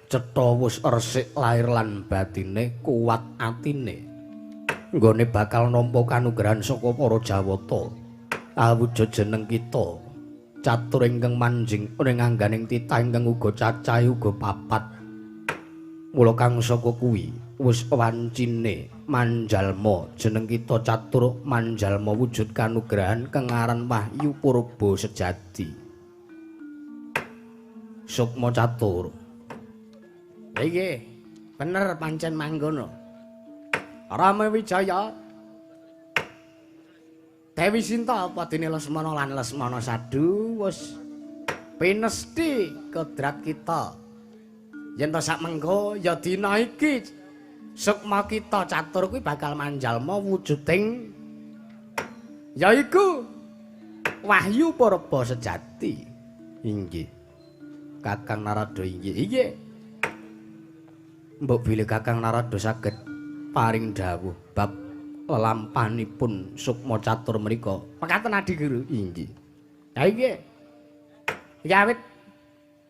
cetha wus resik lair lan batine kuat atine nggone bakal nampa kanugrahan saka para Jawata awujud jeneng kita catur ingkang manjing ing angganing titah ingkang uga cacahe uga papat mula kang saka kuwi wis wancine manjalma jeneng kita catur manjalma wujud kanugrahan kengaran wahyu Purba sejati Sukma Catur. Nggih bener pancen mangkono Rama Wijaya Dewi Sinta apa dene Lesmana lan Lesmana Sadu wis pinesti kodrat kita yen to sakmengko ya dina iki Sukma kita Catur kuwi bakal manjalma wujuding yaiku wahyu Purba sejati. Inggih Kakang Narada inggih mbok bilih Kakang Narada saged paring dawuh bab lampahipun Sukma Catur menika. Mekaten Adi Guru. Inggih. Ha nggih. Yawit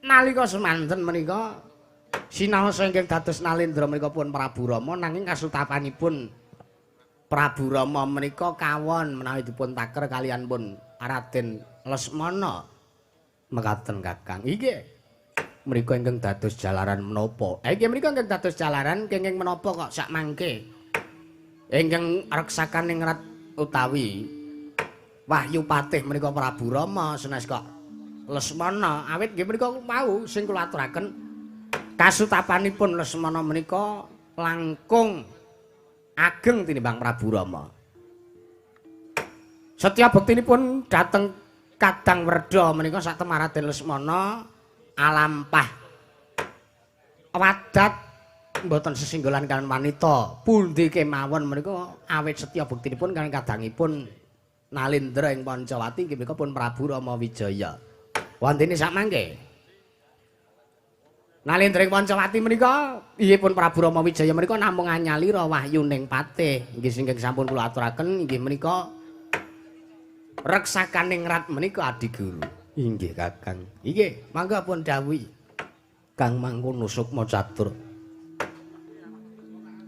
nalika semanten menika sinaosa ingkang dados Nalendra menika pun Prabu Rama nanging kasutapanipun Prabu Rama menika kawon menawi dipun taker kaliyan pun Raden Lesmana. Mekaten Kakang. Nggih. Mriku ingkang dados jalaran menapa? Inggih mriku ingkang dados jalaran kenging menapa kok sak mangke ingkang reksakaning rat utawi Wahyu Patih menika Prabu Rama senes kok Lesmana awit nggih menika mau sing kula aturaken kasutapanipun Lesmana menika langkung ageng tinimbang Prabu Rama. Setya bektinipun dhateng Kadang Werda menika sak temaraden Lesmana alampah wadat mboten sesinggolan kaliyan wanita pundi kemawon menika awit setya buktinipun kaliyan kadangipun Nalendra ing Pancawati inggih menika pun Prabu Rama Wijaya. Wondene sak mangke Nalendring Pancawati menika iyipun Prabu Rama Wijaya menika namung anyali wahyuning patih. Inggih singking sampun kula aturaken inggih menika reksakaning rat menika Adi Guru. Inggih Kakang. Inggih, mangga pun dawuhi. Kang mangkono sukma catur.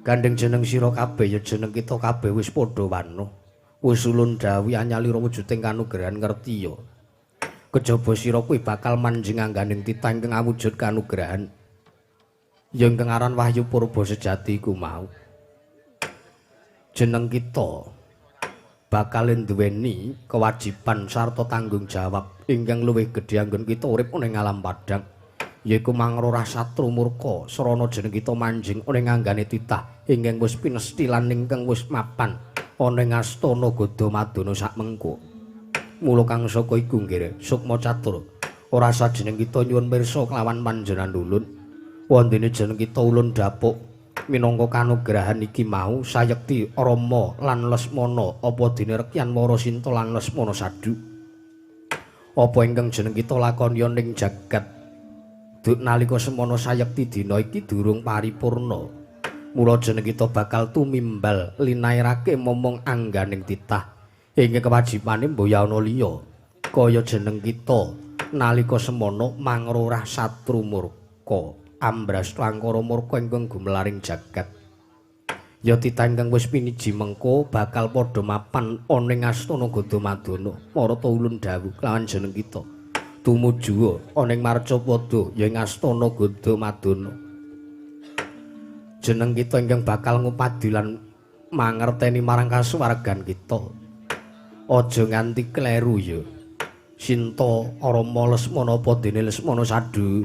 Gandeng jeneng sira kabeh ya jeneng kita kabeh wis padha wano. Wis ulun dawuhi anyali wujuding kanugrahan ngerti ya. Kejaba sira kuwi bakal manjing angganing titah ingkang awujud kanugrahan. Ya ingkang aran Wahyu Purba sejati iku mau. Jeneng kita bakal nduweni kewajiban sarta tanggung jawab ingkang luwih gedhe anggon kita urip ning alam padang. Yaiku mangrorah satru murka sarana jeneng kita manjing ning anggane titah ingkang wis pinesti lan ingkang wis mapan ana ing astana Gadamadana sakmengko. Mula kang saka iku nggih sukma catur ora sajeneng kita nyuwun pirsa kelawan panjenengan ulun wondene jeneng kita ulun dapuk minangka kanugrahan iki mau sayekti Rama lan Lesmana apa dene Rekyan Warasinta lan Lesmana Sadu apa ingkang jeneng kita lakoni ning jagat duk nalika semana sayekti dina iki durung paripurna mula jeneng kita bakal tumimbal linairake momong angganing titah ing kewajibane mboya ana liya kaya jeneng kita nalika semana mangrorah satru murka ambras langkara murka ingkang gumelaring jagat ya titah ingkang wis piniji mengko bakal padha mapan ana ing astana Gadamadana marata ulun dawuh lawan jeneng kita tumuju ana ing Marcapada ya ing astana Gadamadana jeneng kita ingkang bakal ngupadi lan mangerteni marang kasuwargan kita. Aja nganti kleru ya. Sinta Rama Lesmana apa dene Lesmana Sadu.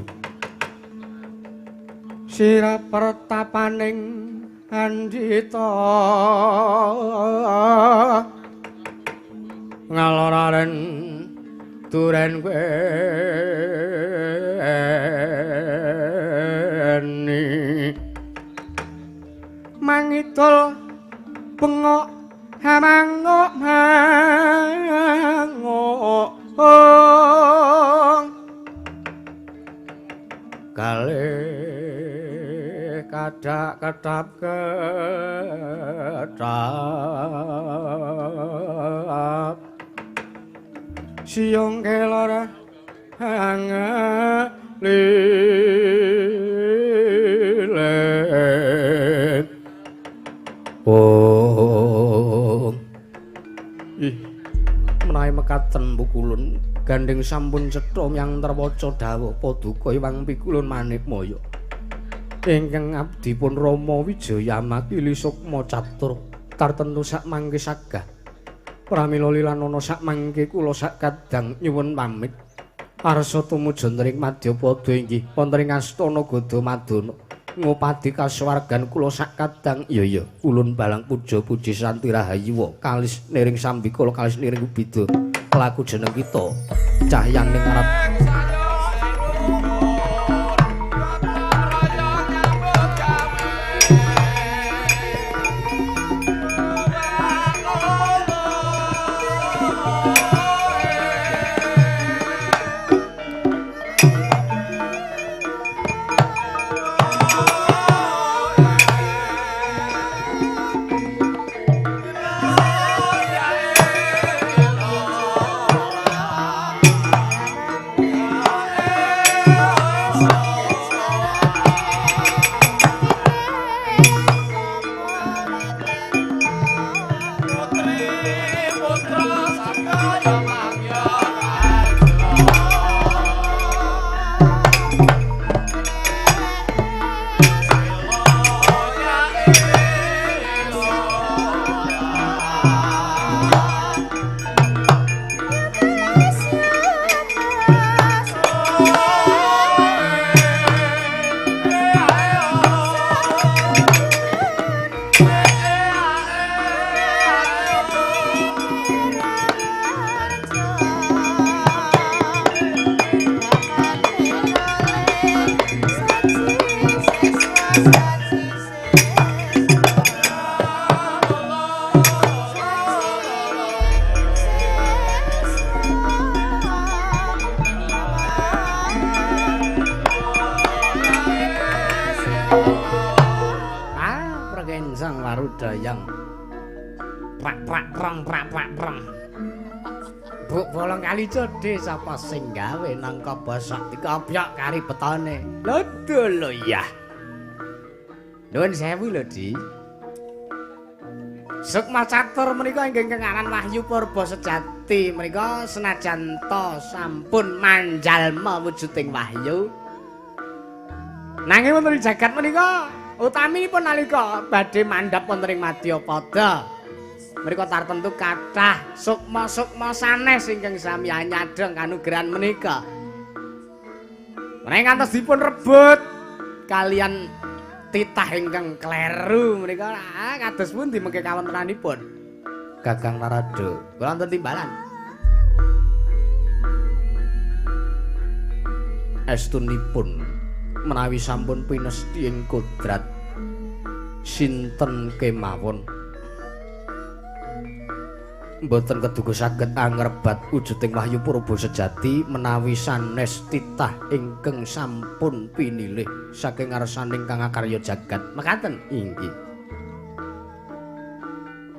Sira pertapaning andita ngaloraren duren weni mangidul bengok hamangok mangok kale kadak ketap ketap siung kelora hangalilen oh menawi mekaten bukulun gandeng sampun cetha yang terwaca dawuh paduka iwang pikulun Manikmaya ingkang abdipun Rama Wijaya makili sukma catur tartentu sak mangke sagah pramila lilanana sak mangke kula sak kadang nyuwun pamit arsa tumuju ing Madyapada inggih wonten ing astana Gadamadana ngupadi kasuwargan kula sak kadang iya ulun balang puja puji santi rahayu kalis niring sambikala kalis niring ubida laku jeneng kita cahyaning arat dayang prak prang Buk bolong kali codhe sapa sing gawe nangka basak dikobyok kari betone. Lho lho ya. Nuwun sewu lho, Di. Sukma catur menika inggih kenganan Wahyu Purba sejati menika senajan to sampun manjalma wujuding wahyu. Nanging wonten ing jagat menika utaminipun nalika badhe mandhap wonten ing Madyapada. Mereka tartentu kathah sukma-sukma sanes ingkang sami anyadeng kanugrahan menika. Menawi ngantos dipun rebut kalian titah ingkang kleru menika kados pundi mengke kawontenanipun? Kakang Narada, kula wonten timbalan. Estunipun menawi sampun pinesti ing kodrat sinten kemawon mboten keduga saged angrebat wujuding Wahyu Purba sejati menawi sanes titah ingkang sampun pinilih saking ngarsaning kang akarya jagat mekaten inggih.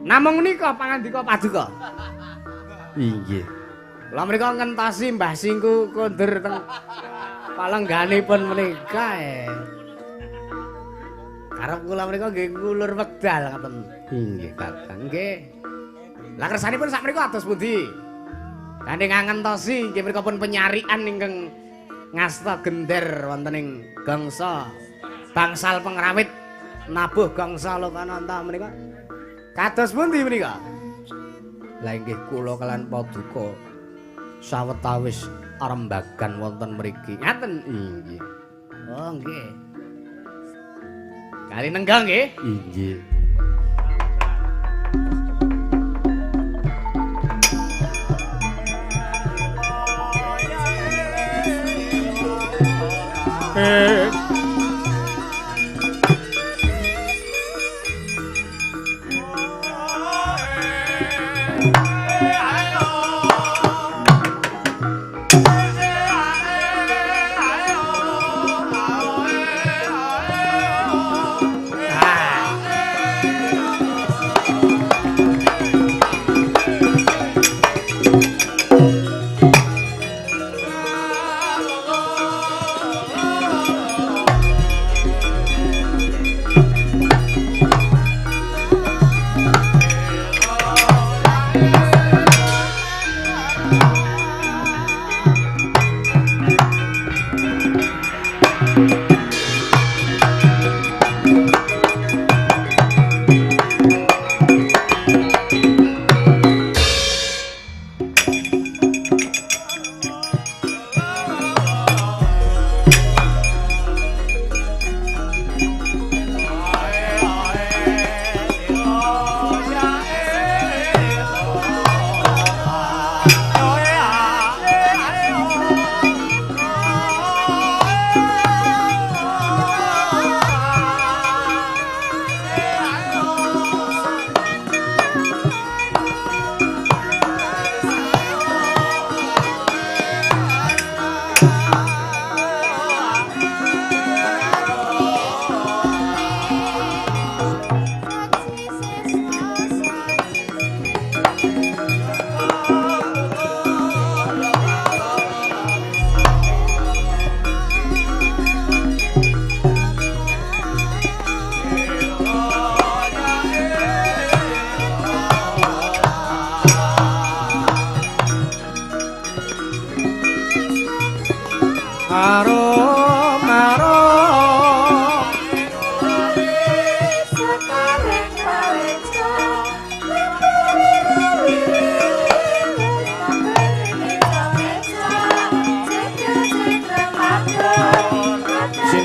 Namung nika pangandika paduka. Inggih. Lah mrika ngentosi Mbah Singku kondur teng palengganipun menika Karep kula mrika nggih ngulur wekdal ngaten. Inggih, Kakang nggih. Lah kersanipun sak mriku atus pundi? Kanthi ngangentosi nggih mriku pun penyarian ingkang ngasta gender wonten ing gangsa bangsal pengrawit nabuh gangsa Lokananta menika. Kados pundi menika? Lah inggih kula kalian Paduka sawetawis arembagan wonten mriki. Ngaten inggih. Oh nggih. Kali nenggang nggih? Inggih.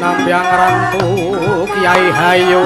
Sinambyang rantu Kyai Hayu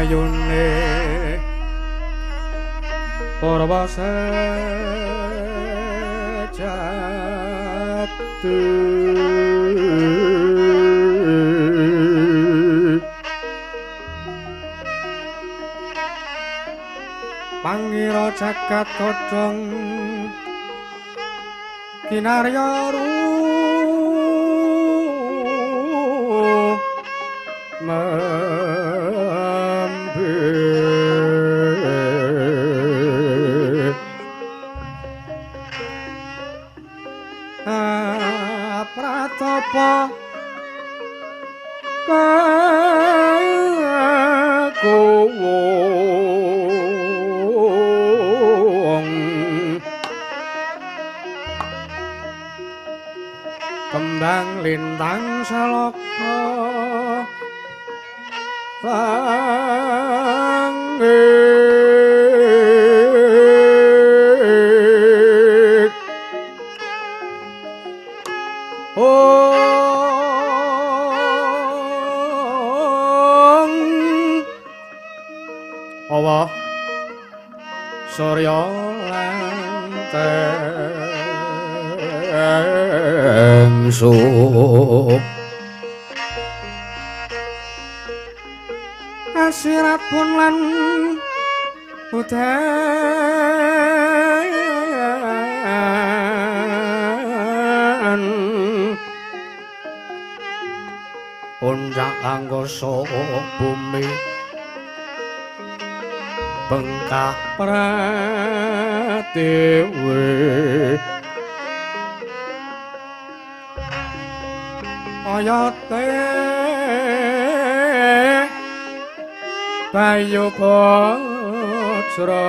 ayune Purba sejati Pangira jagat kodhong kinarya pratapa kagowong kembang lintang salaka langit awa surya lanteng sup asirat pun lan udan puncak anggasa bumi bengkak pratiwi oyate bayu bajra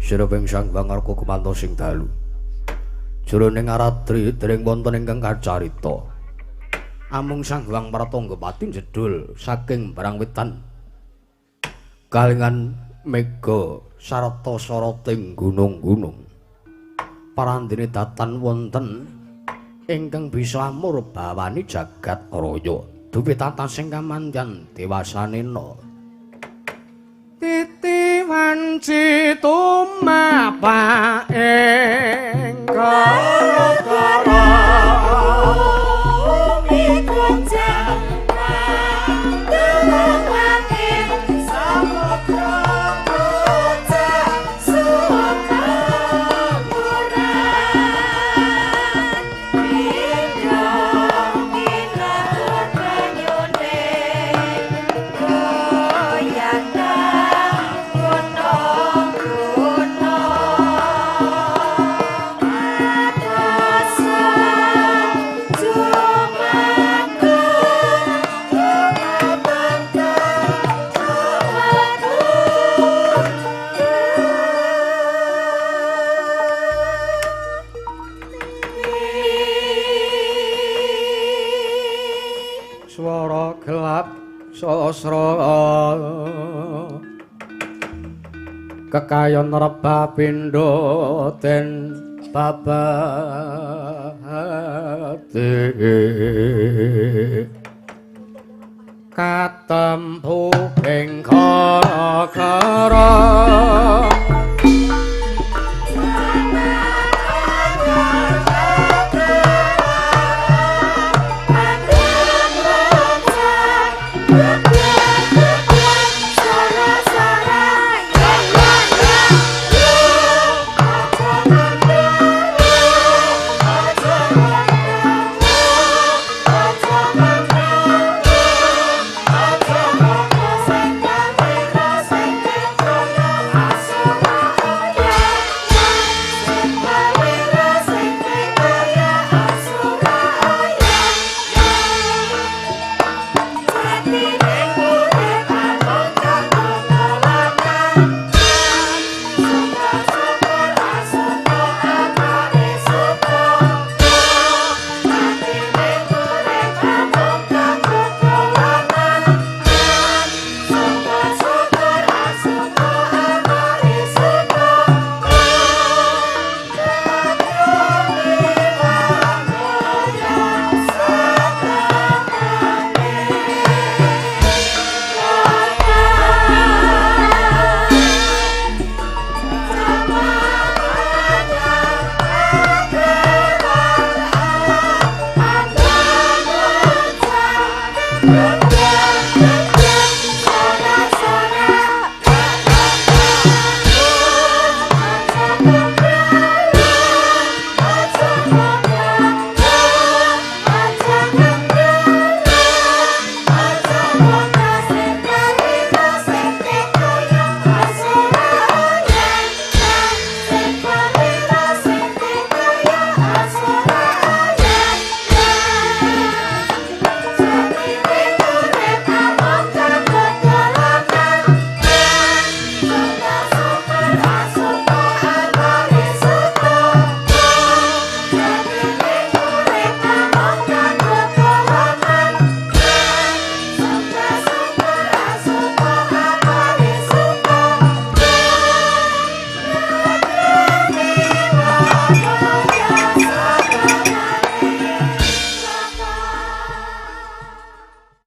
Sireping Sang Hyang Arga kumantos sing dalu. Jroning aradri dereng wonten ingkang kacarita. Amung Sang Hyang Pratanggapati jedul saking barang wetan. Kalingan mega sarta sarating gunung-gunung. Parandene datan wonten ingkang bisa murbawani jagat raya. Dupi tata sing kamandyan dewasanena. Titi wanci tumapa ing gara-gara bumi kunjang delok langit samudra kunjang suwamuran indong inatur banyune goyang swara gelap sasra kekayon reba pindha den babate katempu ing kara